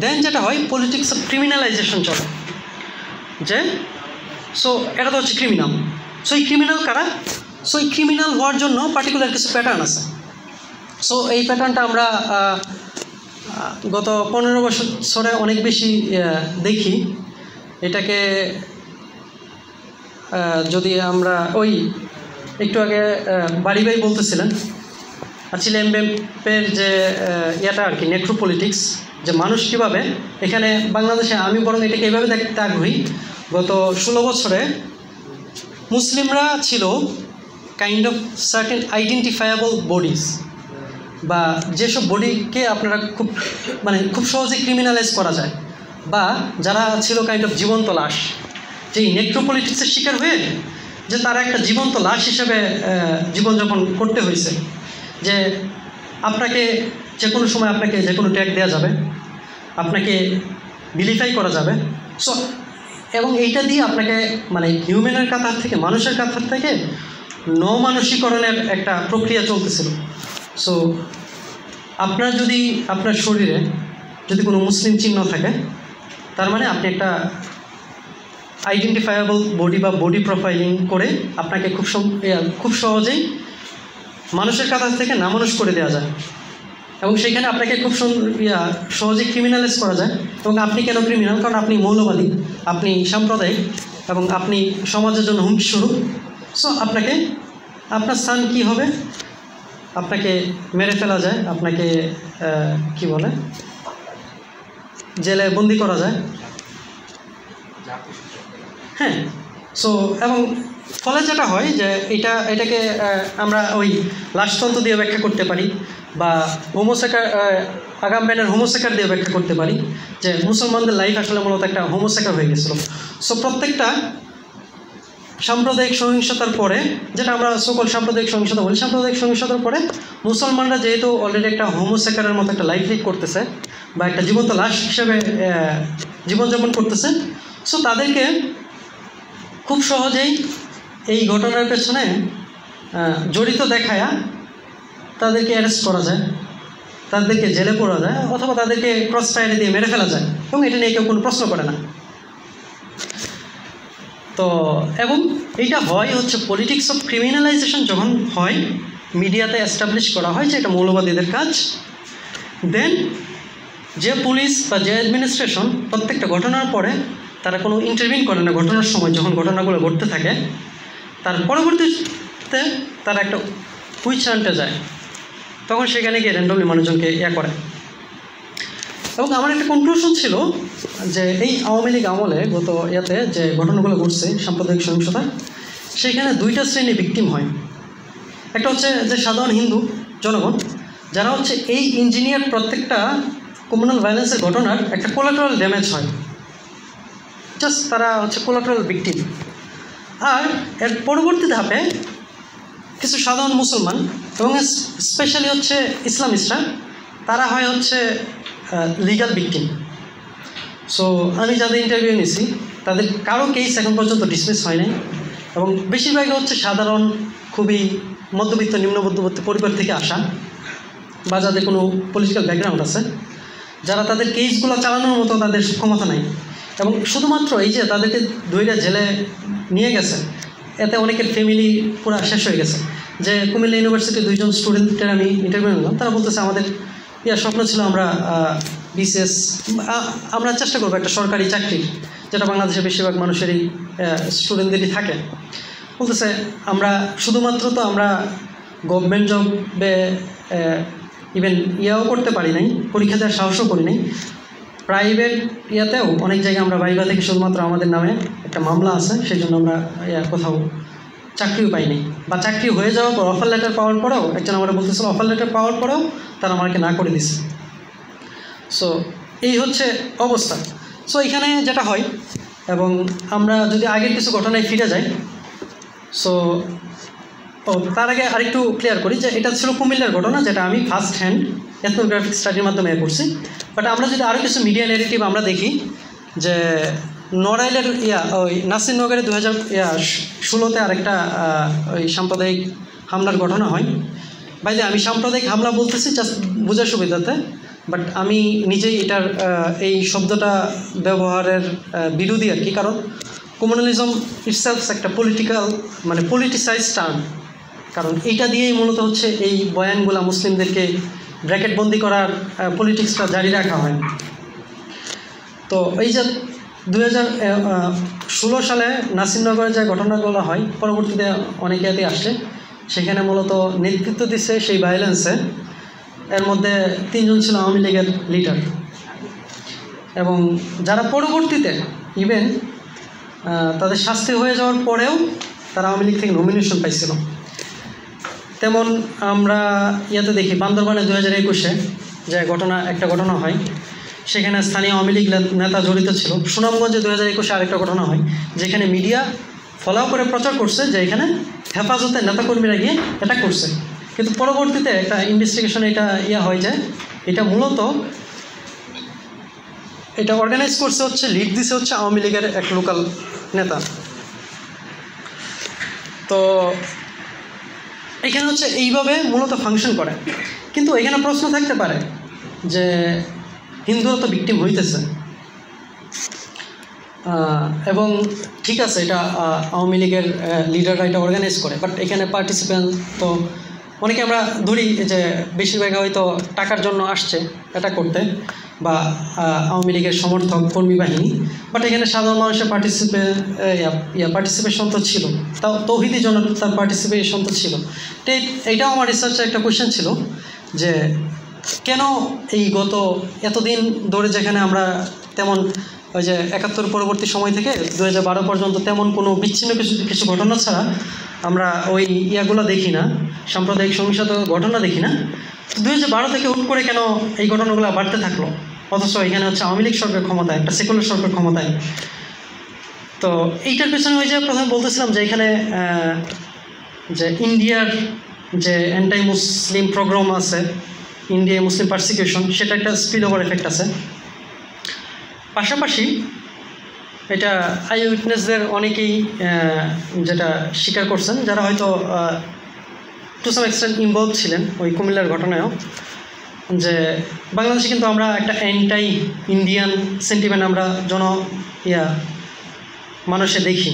দেন যেটা হয় পলিটিক্স অফ ক্রিমিনালাইজেশন চলে, যে সো এটা তো হচ্ছে ক্রিমিনাল। সো এই ক্রিমিনাল কারা? সো এই ক্রিমিনাল হওয়ার জন্য পার্টিকুলার কিছু প্যাটার্ন আছে। সো এই প্যাটার্নটা আমরা গত 15 বছরে অনেক বেশি দেখি। এটাকে যদি আমরা ওই একটু আগে বাড়ি ভাই বলতেছিলেন, আসলে এমবেপের যে ইয়েটা আর কি, নেক্রোপলিটিক্স, যে মানুষ কীভাবে এখানে বাংলাদেশে, আমি বরং এটাকে এইভাবে দেখতে আগ্রহী, গত 16 বছরে মুসলিমরা ছিল কাইন্ড অফ সার্টেন আইডেন্টিফায়াবল বডিজ, বা যেসব বডিকে আপনারা খুব সহজে ক্রিমিনালাইজ করা যায়, বা যারা ছিল কাইন্ড অফ জীবন্ত লাশ, যে নেক্রোপলিটিক্সের শিকার হয়ে যে তারা একটা জীবন্ত লাশ হিসেবে জীবনযাপন করতে হয়েছে, যে আপনাকে যে কোনো সময় আপনাকে যে কোনো ট্যাগ দেওয়া যাবে, আপনাকে ভিলিফাই করা যাবে। সো এবং এইটা দিয়ে আপনাকে হিউম্যানের কাতার থেকে, মানুষের কাতার থেকে নমানসীকরণের একটা প্রক্রিয়া চলতেছিল। সো আপনার যদি আপনার শরীরে যদি কোনো মুসলিম চিহ্ন থাকে, তার মানে আপনি একটা আইডেন্টিফায়াবল বডি বা বডি প্রোফাইলিং করে আপনাকে খুব সহজেই মানুষের কাতার থেকে নামানুষ করে দেওয়া যায়, এবং সেখানে আপনাকে খুব সহজে ক্রিমিনালাইজ করা যায়। এবং আপনি কেন ক্রিমিনাল? কারণ আপনি মৌলবাদী, আপনি সাম্প্রদায়িক, এবং আপনি সমাজের জন্য হুমকি স্বরূপ। সো আপনার স্থান কী হবে? আপনাকে মেরে ফেলা যায়, আপনাকে কি বলে, জেলে বন্দি করা যায়। হ্যাঁ। সো এবং ফলে যেটা হয় যে এটাকে আমরা ওই লাশতন্ত্র দিয়ে ব্যাখ্যা করতে পারি, বা আগামবেনের হোমোসেকার দিয়ে ব্যাখ্যা করতে পারি, যে মুসলমানদের লাইফ আসলে মূলত একটা হোমোসেকার হয়ে গেছিল। সো প্রত্যেকটা সাম্প্রদায়িক সহিংসতার পরে, যেটা আমরা সকল সাম্প্রদায়িক সহিংসতা বলি, সাম্প্রদায়িক সহিংসতার পরে মুসলমানরা যেহেতু অলরেডি একটা হোমোসেকারের মতো একটা লাইফ লিড করতেছে, বা একটা জীবন্ত লাশ হিসেবে জীবনযাপন করতেছে, সো তাদেরকে খুব সহজেই এই ঘটনার পেছনে জড়িত দেখায়া তাদেরকে অ্যারেস্ট করা যায়, তাদেরকে জেলে পড়া যায়, অথবা তাদেরকে ক্রস ফায়ারে দিয়ে মেরে ফেলা যায়, এবং এটা নিয়ে কেউ কোনো প্রশ্ন করে না। তো এবং এইটা হয় হচ্ছে পলিটিক্স অফ ক্রিমিনালাইজেশন যখন হয়, মিডিয়াতে এস্টাবলিশ করা হয় যে এটা মৌলবাদীদের কাজ। দেন যে পুলিশ বা যে অ্যাডমিনিস্ট্রেশন প্রত্যেকটা ঘটনার পরে তারা কোনো ইন্টারভিউ করে না ঘটনার সময়, যখন ঘটনাগুলো ঘটতে থাকে তার পরবর্তীতে তারা একটা হুইচ আনতে যায়, তখন সেখানে গিয়ে র্যান্ডমলি মানুষজনকে করে। এবং আমার একটা কনক্লুশন ছিল যে এই আওয়ামী লীগ আমলে গত যে ঘটনাগুলো ঘটছে সাম্প্রদায়িক সহিংসতা, সেখানে দুইটা শ্রেণী ভিকটিম হয়। একটা হচ্ছে যে সাধারণ হিন্দু জনগণ, যারা হচ্ছে এই ইঞ্জিনিয়ার প্রত্যেকটা কমিউনাল ভায়োলেন্সের ঘটনার একটা কোলাটারাল ড্যামেজ হয়, জাস্ট তারা হচ্ছে কোলাটারাল ভিকটিম। আর এর পরবর্তী ধাপে কিছু সাধারণ মুসলমান এবং স্পেশালি হচ্ছে ইসলামিস্টরা, তারা হয় হচ্ছে লিগাল ভিকটিম। সো আমি যাদের ইন্টারভিউ নিয়েছি তাদের কারো কেস এখন পর্যন্ত ডিসমিস হয় নাই, এবং বেশিরভাগই হচ্ছে সাধারণ খুবই মধ্যবিত্ত নিম্ন মধ্যবিত্ত পরিবার থেকে আসা, বা যাদের কোনো পলিটিক্যাল ব্যাকগ্রাউন্ড আছে, যারা তাদের কেসগুলো চালানোর মতো তাদের ক্ষমতা নাই। এবং শুধুমাত্র এই যে তাদেরকে দুইটা জেলে নিয়ে গেছে, এতে অনেকের ফ্যামিলি পুরো শেষ হয়ে গেছে। যে কুমিল্লা ইউনিভার্সিটির 2জন স্টুডেন্টের আমি ইন্টারভিউ নিলাম, তারা বলতেছে আমাদের স্বপ্ন ছিল আমরা বিসিএস, আমরা চেষ্টা করবো একটা সরকারি চাকরির, যেটা বাংলাদেশের বেশিরভাগ মানুষেরই স্টুডেন্টদেরই থাকে। বলতেছে আমরা শুধুমাত্র তো আমরা গভর্নমেন্ট জবে ইভেন করতে পারি নাই, পরীক্ষা দেওয়ার সাহসও করি নাই, প্রাইভেট অনেক জায়গায় আমরা ভাইভা থেকে শুধুমাত্র আমাদের নামে একটা মামলা আছে, সেই জন্য আমরা কোথাও চাকরিও পাইনি, বা চাকরি হয়ে যাওয়ার পর অফার লেটার পাওয়ার পরেও একজন আমরা বলতেছিল অফার লেটার পাওয়ার পরেও তারা আমাকে না করে দিচ্ছে। সো এই হচ্ছে অবস্থা। সো এখানে যেটা হয়, এবং আমরা যদি আগের কিছু ঘটনায় ফিরে যাই, সো তার আগে আরেকটু ক্লিয়ার করি যে এটা ছিল কুমিল্লার ঘটনা, যেটা আমি ফার্স্ট হ্যান্ড এথনোগ্রাফিক স্টাডির মাধ্যমে করছি। বাট আমরা যদি আরও কিছু মিডিয়া নেগেটিভ আমরা দেখি যে নড়াইলের ওই নাসিরনগরে 2016-তে আরেকটা ওই সাম্প্রদায়িক হামলার ঘটনা হয়। বাইরে আমি সাম্প্রদায়িক হামলা বলতেছি জাস্ট বোঝার সুবিধাতে, বাট আমি নিজেই এটার এই শব্দটা ব্যবহারের বিরোধী আর কি। কারণ কমিউনালিজম ইটসেলফ একটা পলিটিক্যাল মানে পলিটিসাইজ টার্ম, কারণ এইটা দিয়েই মূলত হচ্ছে এই বয়ানগুলা মুসলিমদেরকে ব্র্যাকেটবন্দি করার পলিটিক্সটা জারি রাখা হয়। তো এই যে 2016 সালে নাসিরনগরে যে ঘটনাগুলো হয়, পরবর্তীতে অনেকে আসছে, সেখানে মূলত নেতৃত্ব দিচ্ছে সেই ভায়োলেন্সে, এর মধ্যে 3 জন ছিল আওয়ামী লীগের লিডার, এবং যারা পরবর্তীতে ইভেন তাদের শাস্তি হয়ে যাওয়ার পরেও তারা আওয়ামী লীগ থেকে নমিনেশন পাইছিল। তেমন আমরা দেখি বান্দরবানে 2021-এ যে একটা ঘটনা হয়, সেখানে স্থানীয় আওয়ামী লীগ নেতা জড়িত ছিল। সুনামগঞ্জে 2021-এ আরেকটা ঘটনা হয়, যেখানে মিডিয়া ফলো করে প্রচার করছে যে এখানে হেফাজতের নেতাকর্মীরা গিয়ে এটা করছে, কিন্তু পরবর্তীতে একটা ইনভেস্টিগেশন এটা হয় যে এটা মূলত এটা অর্গানাইজ করছে হচ্ছে, লিড দিছে হচ্ছে আওয়ামী লীগের এক লোকাল নেতা। তো এখানে হচ্ছে এইভাবে মূলত ফাংশন করে। কিন্তু এখানে প্রশ্ন থাকতে পারে যে হিন্দুরা তো ভিকটিম হইতেছে, এবং ঠিক আছে এটা আওয়ামী লীগের লিডাররা এটা অর্গানাইজ করে, বাট এখানে পার্টিসিপেন্ট তো অনেকে আমরা ধরি যে বেশিরভাগ হয়তো টাকার জন্য আসছে এটা করতে, বা আওয়ামী লীগের সমর্থক কর্মী বাহিনী, বাট এখানে সাধারণ মানুষের পার্টিসিপেশন তো ছিল, তাও তৌহিদি জনতার পার্টিসিপেশন তো ছিল। তো এইটাও আমার রিসার্চের একটা কোয়েশ্চেন ছিল যে কেন এই গত এতদিন ধরে, যেখানে আমরা তেমন ওই যে 71 পরবর্তী সময় থেকে 2012 পর্যন্ত তেমন কোনো বিচ্ছিন্ন কিছু ঘটনা ছাড়া আমরা ওই ইয়াগুলো দেখি না, সাম্প্রদায়িক সহিংসতা ঘটনা দেখি না, 2012 থেকে হুট করে কেন এই ঘটনাগুলো বাড়তে থাকলো, অথচ এখানে হচ্ছে আওয়ামী লীগ সরকার ক্ষমতায়, একটা সেকুলার সরকার ক্ষমতায়। তো এইটার পেছনে ওই যে প্রথমে বলতেছিলাম যে এখানে যে ইন্ডিয়ার যে অ্যান্টাই মুসলিম প্রোগ্রাম আছে, ইন্ডিয়ায় মুসলিম পারসিকিউশন, সেটা একটা স্পিল ওভার এফেক্ট আছে। পাশাপাশি এটা আই উইটনেসদের অনেকেই যেটা স্বীকার করছেন, যারা হয়তো টু সাম এক্সটেন্ট ইনভলভ ছিলেন ওই কুমিল্লার ঘটনায়ও, যে বাংলাদেশে কিন্তু আমরা একটা অ্যান্টাই ইন্ডিয়ান সেন্টিমেন্ট আমরা মানুষে দেখি,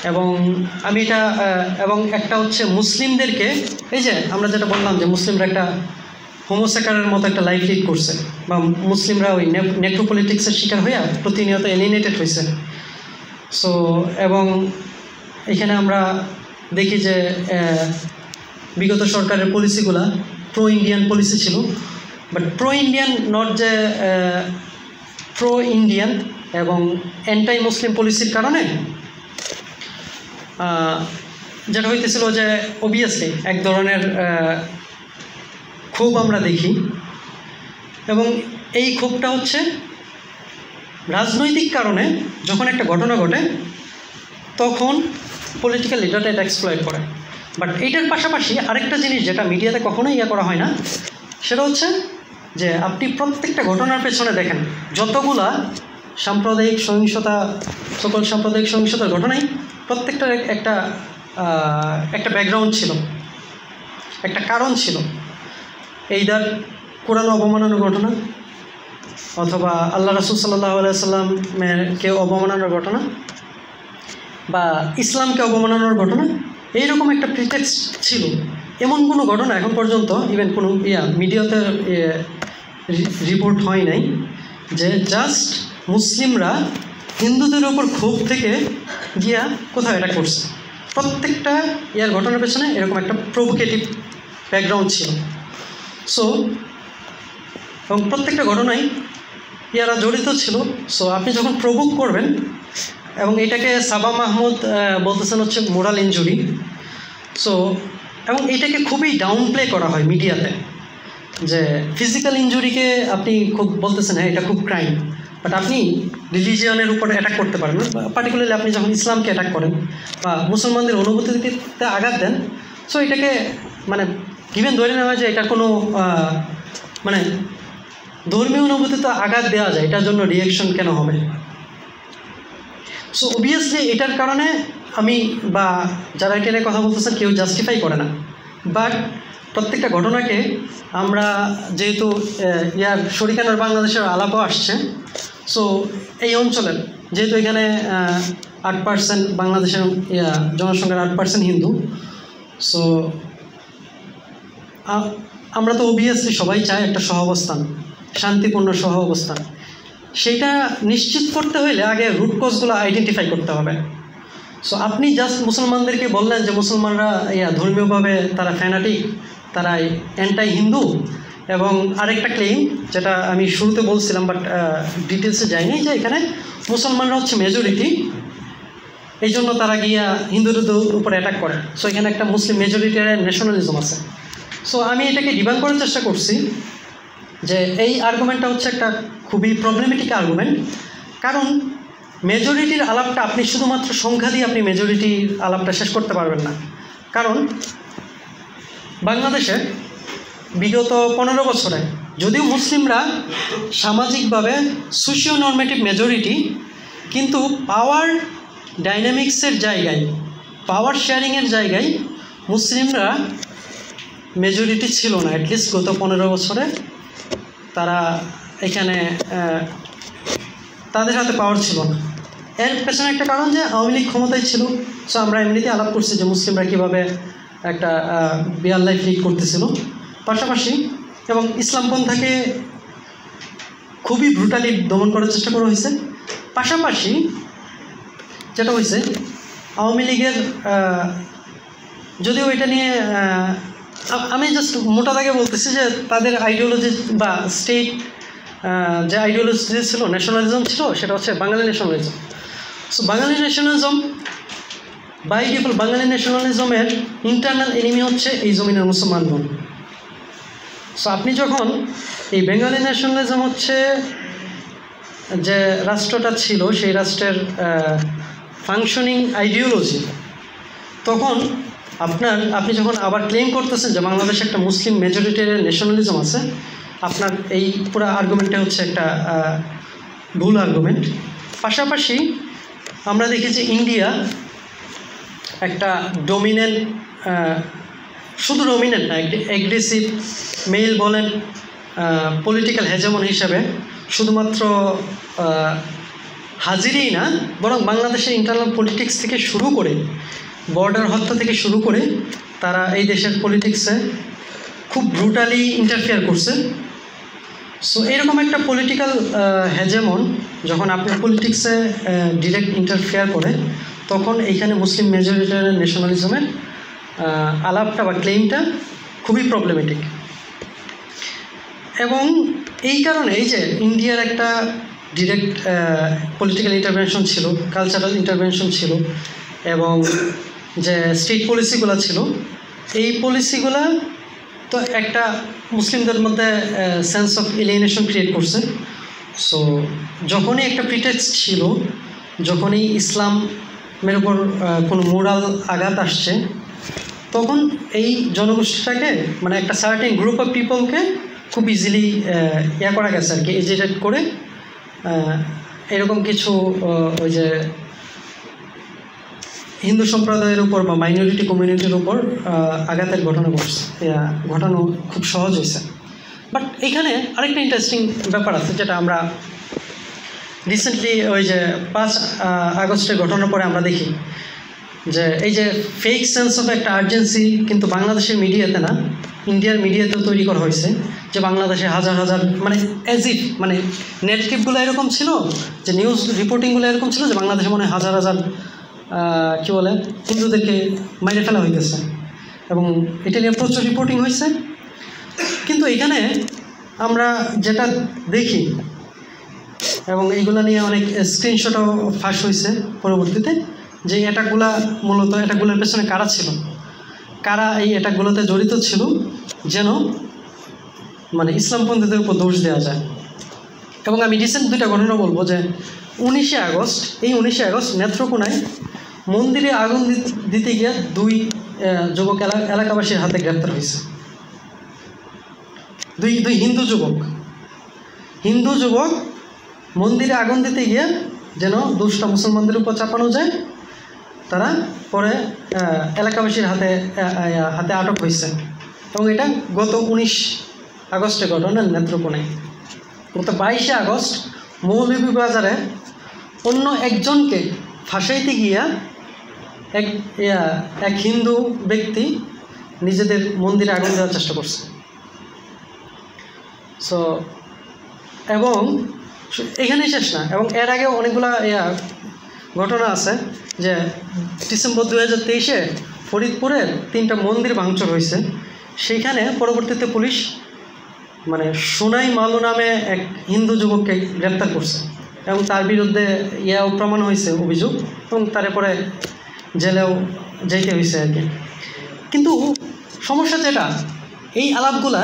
এবং আমি এটা এবং একটা হচ্ছে মুসলিমদেরকে, এই যে আমরা যেটা বললাম যে মুসলিমরা একটা হোমোসেকারের মতো একটা লাইফ লিড করছে, বা মুসলিমরা ওই নেক্রোপলিটিক্সের শিকার হয়ে প্রতিনিয়ত এলিনেটেড হয়েছে। সো এবং এখানে আমরা দেখি যে বিগত সরকারের পলিসিগুলা প্রো ইন্ডিয়ান পলিসি ছিল, বাট প্রো ইন্ডিয়ান নট যে প্রো ইন্ডিয়ান এবং অ্যান্টাই মুসলিম পলিসির কারণে যেটা হইতেছিল যে অবভিয়াসলি এক ধরনের ক্ষোভ আমরা দেখি, এবং এই ক্ষোভটা হচ্ছে রাজনৈতিক কারণে যখন একটা ঘটনা ঘটে তখন পলিটিক্যাল লিডারটা এটা এক্সপ্লয়েট করে। বাট এইটার পাশাপাশি আরেকটা জিনিস যেটা মিডিয়াতে কখনোই করা হয় না, সেটা হচ্ছে যে আপনি প্রত্যেকটা ঘটনার পেছনে দেখেন যতগুলা সাম্প্রদায়িক সহিংসতা, সকল সাম্প্রদায়িক সহিংসতার ঘটনাই প্রত্যেকটার একটা ব্যাকগ্রাউন্ড ছিল, একটা কারণ ছিল। এইদার কোরআন অবমাননার ঘটনা, অথবা আল্লাহ রাসূল সাল্লাল্লাহু আলাইহি ওয়াসাল্লামকে অবমাননার ঘটনা, বা ইসলামকে অবমাননার ঘটনা, এইরকম একটা প্রিটেক্সট ছিল। এমন কোনো ঘটনা এখন পর্যন্ত ইভেন কোনো মিডিয়াতে রিপোর্ট হয় নাই যে জাস্ট মুসলিমরা হিন্দুদের ওপর ক্ষোভ থেকে গিয়া কোথাও এটা করছে। প্রত্যেকটা ঘটনার পেছনে এরকম একটা প্রভোকেটিভ ব্যাকগ্রাউন্ড ছিল। সো এবং প্রত্যেকটা ঘটনাই ইয়ারা জড়িত ছিল। সো আপনি যখন প্রভোক করবেন, এবং এটাকে সাবা মাহমুদ বলতেছেন হচ্ছে মোরাল ইনজুরি। সো এবং এটাকে খুবই ডাউন প্লে করা হয় মিডিয়াতে, যে ফিজিক্যাল ইনজুরিকে আপনি খুব বলতেছেন হ্যাঁ এটা খুব ক্রাইম, বাট আপনি রিলিজিয়নের উপর অ্যাটাক করতে পারেন না। পার্টিকুলারলি আপনি যখন ইসলামকে অ্যাটাক করেন বা মুসলমানদের অনুভূতিতে আঘাত দেন, সো এটাকে মানে গিভেন ধরে নেওয়া হয় যে এটা কোনো মানে ধর্মীয় অনুভূতিতে আঘাত দেওয়া যায়, এটার জন্য রিয়াকশন কেন হবে। সো অবভিয়াসলি এটার কারণে আমি বা যারা এটা নিয়ে কথা বলতেছেন কেউ জাস্টিফাই করে না, বাট প্রত্যেকটা ঘটনাকে আমরা যেহেতু শরিকানার বাংলাদেশের আলাপও আসছে, সো এই অঞ্চলের যেহেতু এখানে 8% বাংলাদেশের জনসংখ্যার 8% হিন্দু, সো আমরা তো অবভিয়াসলি সবাই চাই একটা সহাবস্থান, শান্তিপূর্ণ সহাবস্থান। সেইটা নিশ্চিত করতে হইলে আগে রুট কজগুলো আইডেন্টিফাই করতে হবে। সো আপনি জাস্ট মুসলমানদেরকে বললেন যে মুসলমানরা ধর্মীয়ভাবে তারা ফ্যানাটিক, তারা অ্যান্টাই হিন্দু, এবং আরেকটা ক্লেইম যেটা আমি শুরুতে বলছিলাম বাট ডিটেলসে যাইনি, যে এখানে মুসলমানরা হচ্ছে মেজরিটি, এই জন্য তারা গিয়া হিন্দুদের উপর অ্যাটাক করে। সো এখানে একটা মুসলিম মেজরিটির ন্যাশনালিজম আছে। সো আমি এটাকে ডিবাঙ্ক করার চেষ্টা করছি যে এই আর্গুমেন্টটা হচ্ছে একটা খুবই প্রবলেমেটিক আর্গুমেন্ট, কারণ মেজরিটির আলাপটা আপনি শুধুমাত্র সংখ্যা দিয়ে আপনি মেজরিটির আলাপটা শেষ করতে পারবেন না। কারণ বাংলাদেশে বিগত 15 বছরে যদিও মুসলিমরা সামাজিকভাবে সোশিও নর্মেটিভ মেজরিটি, কিন্তু পাওয়ার ডাইনামিক্সের জায়গায়, পাওয়ার শেয়ারিংয়ের জায়গায় মুসলিমরা মেজরিটি ছিল না। অ্যাটলিস্ট গত 15 বছরে তারা এখানে তাদের হাতে পাওয়ার ছিল না। এর পেছনে একটা কারণ যে আওয়ামী লীগ ক্ষমতায় ছিল। সো আমরা এমনিতে আলাপ করছি যে মুসলিমরা কীভাবে একটা বিয়ার লাইফ লিড করতেছিল, পাশাপাশি এবং ইসলামপন্থাকে খুবই ব্রুটালি দমন করার চেষ্টা করা হয়েছে। পাশাপাশি যেটা হয়েছে আওয়ামী লীগের, যদিও এটা নিয়ে আমি জাস্ট মোটা দাগে বলতেছি যে তাদের আইডিওলজি বা স্টেট যে আইডিওলজি ছিল, ন্যাশনালিজম ছিল, সেটা হচ্ছে Bangali nationalism. So Bangali nationalism by default, Bangali ন্যাশনালিজমের ইন্টারনাল এনিমি হচ্ছে এই জমিনের মুসলমানগণ। সো আপনি যখন এই বেঙ্গলি ন্যাশনালিজম হচ্ছে যে রাষ্ট্রটা ছিল সেই রাষ্ট্রের ফাংশনিং আইডিওলজি, তখন আপনি যখন আবার ক্লেম করতেছেন যে বাংলাদেশে একটা মুসলিম মেজরিটির ন্যাশনালিজম আছে, আপনার এই পুরো আর্গুমেন্টটা হচ্ছে একটা ভুল আর্গুমেন্ট। পাশাপাশি আমরা দেখি যে ইন্ডিয়া একটা ডমিনেন্ট, শুধু ডমিনেন্ট না, অ্যাগ্রেসিভ মেল বলেন পলিটিক্যাল হেজেমন হিসাবে শুধুমাত্র হাজিরই না, বরং বাংলাদেশের ইন্টারনাল পলিটিক্স থেকে শুরু করে, বর্ডার হত্যা থেকে শুরু করে তারা এই দেশের পলিটিক্সে খুব ব্রুটালি ইন্টারফেয়ার করছে। সো এরকম একটা পলিটিক্যাল হেজেমন যখন আপনার পলিটিক্সে ডিরেক্ট ইন্টারফেয়ার করে, তখন এইখানে মুসলিম মেজরিটারিয়ান ন্যাশনালিজমের আলাপটা বা ক্লেইমটা খুবই প্রবলেমেটিক। এবং এই কারণে এই যে ইন্ডিয়ার একটা ডিরেক্ট পলিটিক্যাল ইন্টারভেনশন ছিল, কালচারাল ইন্টারভেনশন ছিল, এবং যে স্টেট পলিসিগুলো ছিল, এই পলিসিগুলো তো একটা মুসলিমদের মধ্যে সেন্স অফ এলিয়েনেশন ক্রিয়েট করছে। সো যখনই একটা প্রিটেক্সট ছিল, যখনই ইসলামের উপর কোনো মোরাল আঘাত আসছে, তখন এই জনগোষ্ঠীটাকে মানে একটা সার্টেন গ্রুপ অফ পিপলকে খুব ইজিলি করা গেছে আর কি, এজিটেট করে এরকম কিছু ওই যে হিন্দু সম্প্রদায়ের উপর বা মাইনরিটি কমিউনিটির উপর আঘাতের ঘটানো খুব সহজ হয়েছে। বাট এখানে আরেকটা ইন্টারেস্টিং ব্যাপার আছে, যেটা আমরা রিসেন্টলি ওই যে 5 আগস্টের ঘটনার পরে আমরা দেখি যে এই যে ফেক সেন্স অফ একটা আর্জেন্সি কিন্তু বাংলাদেশের মিডিয়াতে না, ইন্ডিয়ার মিডিয়াতেও তৈরি করা হয়েছে, যে বাংলাদেশে হাজার হাজার মানে অ্যাজ ইফ মানে নেগেটিভগুলো এরকম ছিল, যে নিউজ রিপোর্টিংগুলো এরকম ছিল যে বাংলাদেশে মনে হয় হাজার হাজার কী বলে হিন্দুদেরকে মাইরে ফেলা হইতেছে, এবং এটা নিয়ে প্রচুর রিপোর্টিং হয়েছে। কিন্তু এখানে আমরা যেটা দেখি, এবং এইগুলো নিয়ে অনেক স্ক্রিনশটও ফাঁস হয়েছে পরবর্তীতে, যে অ্যাটাকগুলোর পেছনে কারা ছিল, কারা এই অ্যাটাকগুলোতে জড়িত ছিল, যেন মানে ইসলামপন্থীদের উপর দোষ দেওয়া যায়। এবং আমি রিসেন্ট 2টা ঘটনা বলবো, যে 19শে আগস্ট নেত্রকোনায় মন্দিরে আগুন দিতে গিয়ে 2 যুবক এলাকাবাসীর হাতে গ্রেপ্তার হয়েছে। দুই হিন্দু যুবক মন্দিরে আগুন দিতে গিয়ে যেন দোষটা মুসলমানদের উপর চাপানো যায়, তারা পরে এলাকাবাসীর হাতে আটক হয়েছে। এবং এটা গত 19 আগস্টের ঘটনা নেত্রকোনায়। গত 22শে আগস্ট মৌলভীবাজারে অন্য একজনকে ফাঁসাইতে গিয়া এক হিন্দু ব্যক্তি নিজেদের মন্দিরে আগুন দেওয়ার চেষ্টা করছে। সো এবং এখানেই শেষ না, এবং এর আগেও অনেকগুলো ঘটনা আছে, যে ডিসেম্বর 2023-এ ফরিদপুরে 3টা মন্দির ভাঙচুর হয়েছে। সেইখানে পরবর্তীতে পুলিশ মানে সোনাই মালু নামে এক হিন্দু যুবককে গ্রেপ্তার করছে, এবং তার বিরুদ্ধে প্রমাণ হয়েছে অভিযোগ, এবং তারপরে জেলেও যেতে হয়েছে আর কি। কিন্তু সমস্যা যেটা, এই আলাপগুলা,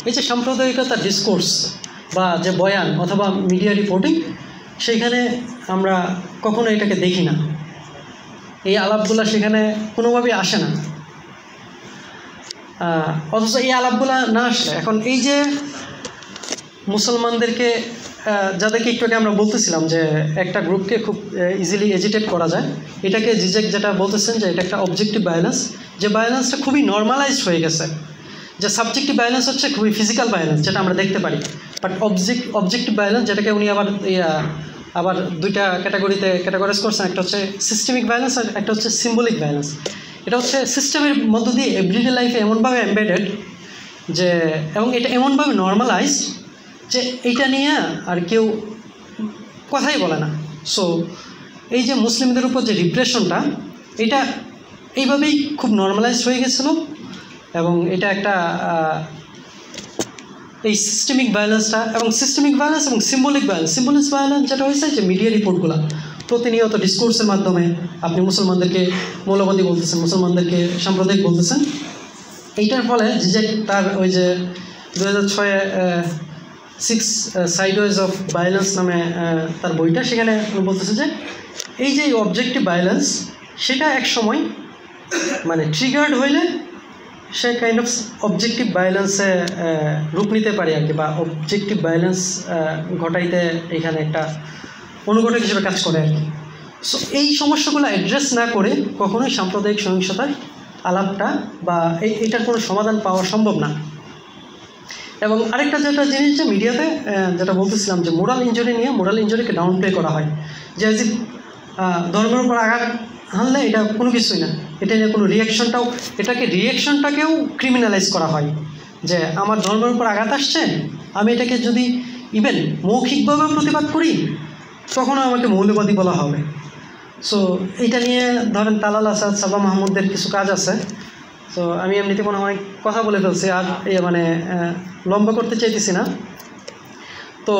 এই যে সাম্প্রদায়িকতার ডিসকোর্স বা যে বয়ান অথবা মিডিয়া রিপোর্টিং, সেইখানে আমরা কখনো এটাকে দেখি না। এই আলাপগুলা সেখানে কোনোভাবেই আসে না। অথচ এই আলাপগুলা না আসলে এখন এই যে মুসলমানদেরকে, যাদেরকে একটু আগে আমরা বলতেছিলাম যে একটা গ্রুপকে খুব ইজিলি এজিটেট করা যায়, এটাকে জিজেক যেটা বলতেছেন যে এটা একটা অবজেক্টিভ ভায়োলেন্স, যে ভায়োলেন্সটা খুবই নর্মালাইজড হয়ে গেছে। যে সাবজেক্টিভ ভায়োলেন্স হচ্ছে খুবই ফিজিক্যাল ভায়োলেন্স, যেটা আমরা দেখতে পারি, বাট অবজেক্টিভ ভায়োলেন্স, যেটাকে উনি আবার 2টা ক্যাটাগরিতে ক্যাটাগরাইজ করছেন, একটা হচ্ছে সিস্টেমিক ভায়োলেন্স আর একটা হচ্ছে সিম্বলিক ভায়োলেন্স। এটা হচ্ছে সিস্টেমের মধ্য দিয়ে এভরিডে লাইফে এমনভাবে এমবেডেড যে, এবং এটা এমনভাবে নর্মালাইজড যে এইটা নিয়ে আর কেউ কথাই বলে না। সো এই যে মুসলিমদের উপর যে রিপ্রেশনটা, এটা এইভাবেই খুব নর্মালাইজড হয়ে গেছিলো। এবং এটা একটা এই সিস্টেমিক ভায়োলেন্সটা, এবং সিস্টেমিক ভায়োলেন্স এবং সিম্বলিক ভায়োলেন্স যেটা হয়েছে, যে মিডিয়া রিপোর্টগুলো প্রতিনিয়ত ডিসকোর্সের মাধ্যমে আপনি মুসলমানদেরকে মৌলবাদী বলতেছেন, মুসলমানদেরকে সাম্প্রদায়িক বলতেছেন। এইটার ফলে যে তার ওই যে 2006-এ 6 সাইডওয়েজ অফ ভায়োলেন্স নামে তার বইটা, সেখানে বলতেছে যে এই যে অবজেক্টিভ ভায়োলেন্স, সেটা এক সময় মানে ট্রিগার্ড হইলে সে কাইন্ড অফ অবজেক্টিভ ভায়োলেন্সে রূপ নিতে পারে আর কি, বা অবজেক্টিভ ভায়োলেন্স ঘটাইতে এখানে একটা অনুঘটক হিসেবে কাজ করে আর কি। সো এই সমস্যাগুলো অ্যাড্রেস না করে কখনোই সাম্প্রদায়িক সহিংসতার আলাপটা বা এটার কোনো সমাধান পাওয়া সম্ভব না। এবং আরেকটা যেটা জিনিস যে মিডিয়াতে যেটা বলতেছিলাম যে মোরাল ইনজুরি নিয়ে মোরাল ইনজুরিকে ডাউন প্লে করা হয়, যে যে ধর্মের উপর আঘাত হানলে এটা কোনো কিছুই না, এটা নিয়ে কোনো রিয়েকশনটাকেও ক্রিমিনালাইজ করা হয়, যে আমার ধর্মের উপর আঘাত আসছে, আমি এটাকে যদি ইভেন মৌখিকভাবে প্রতিবাদ করি তখনও আমাকে মৌলবাদী বলা হবে। সো এইটা নিয়ে ধরেন তালাল আসাদ, সাবা মাহমুদের কিছু কাজ আছে। তো আমি এমনিতে মনে হয় কথা বলে ফেলছি, আর মানে লম্বা করতে চাইতেছি না। তো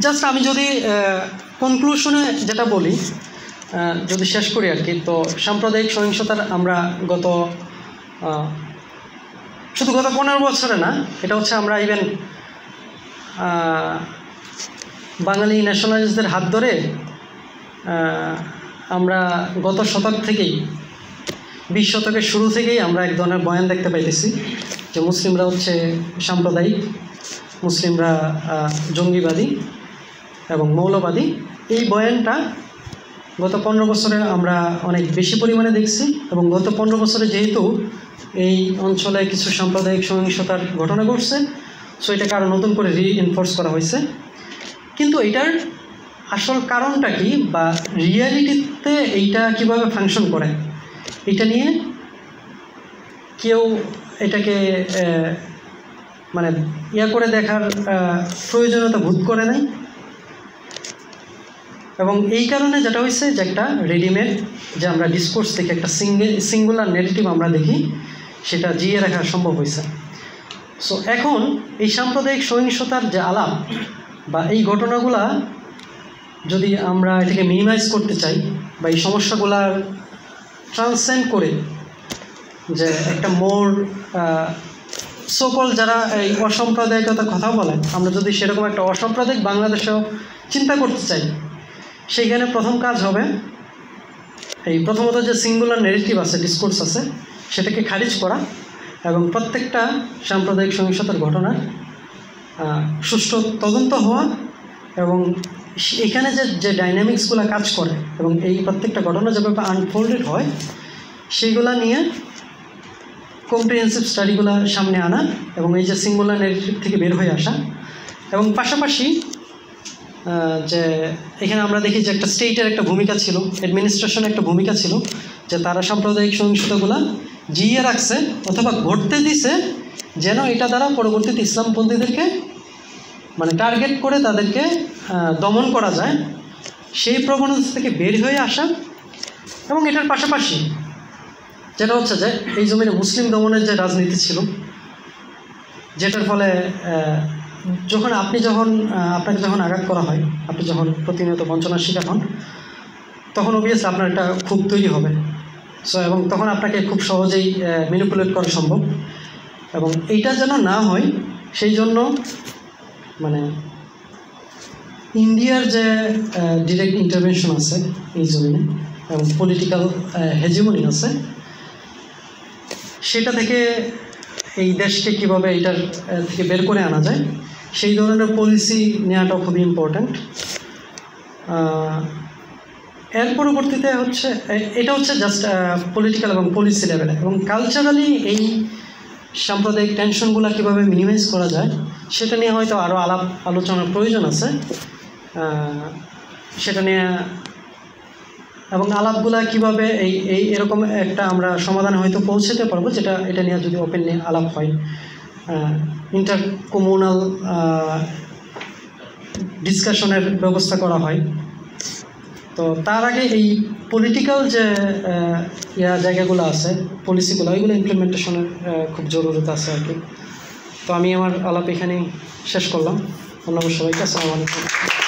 জাস্ট আমি যদি কনক্লুশনে যেটা বলি, যদি শেষ করি আর কি, তো সাম্প্রদায়িক সহিংসতার আমরা শুধু গত 15 বছরে না, এটা হচ্ছে আমরা ইভেন বাঙালি ন্যাশনালিস্টদের হাত ধরে আমরা গত শতক থেকেই 20 শতকের শুরু থেকেই আমরা এক ধরনের বয়ান দেখতে পাইতেছি যে মুসলিমরা হচ্ছে সাম্প্রদায়িক, মুসলিমরা জঙ্গিবাদী এবং মৌলবাদী। এই বয়ানটা গত 15 বছরে আমরা অনেক বেশি পরিমাণে দেখছি, এবং গত 15 বছরে যেহেতু এই অঞ্চলে কিছু সাম্প্রদায়িক সহিংসতার ঘটনা ঘটছে, সো এটাকে আরও নতুন করে রিইনফোর্স করা হয়েছে। কিন্তু এটার আসল কারণটা কি, বা রিয়ালিটিতে এইটা কিভাবে ফাংশন করে, এটা নিয়ে কেউ এটাকে মানে করে দেখার প্রয়োজনীয়তা বোধ করে নাই। এবং এই কারণে যেটা হয়েছে যে একটা রেডিমেড যে আমরা ডিসকোর্স থেকে একটা সিঙ্গুলার নেগেটিভ আমরা দেখি, সেটা জিয়ে রাখা সম্ভব হয়েছে। সো এখন এই সাম্প্রদায়িক সহিংসতার যে আলাপ বা এই ঘটনাগুলা যদি আমরা এটাকে মিনিমাইজ করতে চাই, বা এই সমস্যাগুলার ট্রান্সেন্ড করে যে একটা মোর সকল যারা এই অসাম্প্রদায়িকতার কথা বলেন, আমরা যদি সেরকম একটা অসাম্প্রদায়িক বাংলাদেশেও চিন্তা করতে চাই, সেইখানে প্রথম কাজ হবে এই প্রথমত যে সিঙ্গুলার নেগেটিভ আছে, ডিসকোর্স আছে, সেটাকে খারিজ করা, এবং প্রত্যেকটা সাম্প্রদায়িক সহিংসতার ঘটনার সুষ্ঠু তদন্ত হওয়া, এবং এখানে যে ডাইনামিক্সগুলো কাজ করে এবং এই প্রত্যেকটা ঘটনা যেভাবে আনফোল্ডেড হয় সেইগুলা নিয়ে কম্প্রিহেন্সিভ স্টাডিগুলো সামনে আনা, এবং এই যে সিঙ্গুলার নেগেটিভ থেকে বের হয়ে আসা, এবং পাশাপাশি যে এখানে আমরা দেখি যে একটা স্টেটের একটা ভূমিকা ছিল, অ্যাডমিনিস্ট্রেশনের একটা ভূমিকা ছিল, যে তারা সাম্প্রদায়িক সহিংসতাগুলো জিইয়ে রাখছে অথবা ঘটতে দিছে, যেন এটা দ্বারা পরবর্তীতে ইসলামপন্থীদেরকে মানে টার্গেট করে তাদেরকে দমন করা যায়, সেই প্রবণতা থেকে বের হয়ে আসা। এবং এটার পাশাপাশি যেটা হচ্ছে যে এই জমিনে মুসলিম দমনের যে রাজনীতি ছিল, যেটার ফলে আপনাকে যখন আঘাত করা হয়, আপনি যখন প্রতিনিয়ত বঞ্চনার শিকার হন, তখন অবভিয়াসলি আপনার একটা ক্ষোভ তৈরি হবে। সো এবং তখন আপনাকে খুব সহজেই ম্যানিপুলেট করা সম্ভব, এবং এইটা যেন না হয় সেই জন্য মানে ইন্ডিয়ার যে ডিরেক্ট ইন্টারভেনশন আছে এই জমিনে এবং পলিটিক্যাল হেজিমনি আছে, সেটা থেকে এই দেশকে কীভাবে এটার থেকে বের করে আনা যায়, সেই ধরনের পলিসি নেওয়াটাও খুবই ইম্পর্ট্যান্ট। এর পরবর্তীতে হচ্ছে এটা হচ্ছে জাস্ট পলিটিক্যাল এবং পলিসি লেভেলে, এবং কালচারালি এই সাম্প্রদায়িক টেনশনগুলো কীভাবে মিনিমাইজ করা যায় সেটা নিয়ে হয়তো আরও আলোচনার প্রয়োজন আছে। সেটা নিয়ে এবং আলাপগুলা কীভাবে এরকম একটা আমরা সমাধানে হয়তো পৌঁছাতে পারবো, এটা নিয়ে যদি ওপেনলি আলাপ হয়, ইন্টার কমিউনাল ডিসকাশনের ব্যবস্থা করা হয়। তো তার আগে এই পলিটিক্যাল যে জায়গাগুলো আছে, পলিসিগুলো, ওইগুলো ইমপ্লিমেন্টেশনের খুব জরুরত আছে আর কি। তো আমি আমার আলাপ এখানেই শেষ করলাম। ধন্যবাদ সবাইকে। আসসালামু আলাইকুম।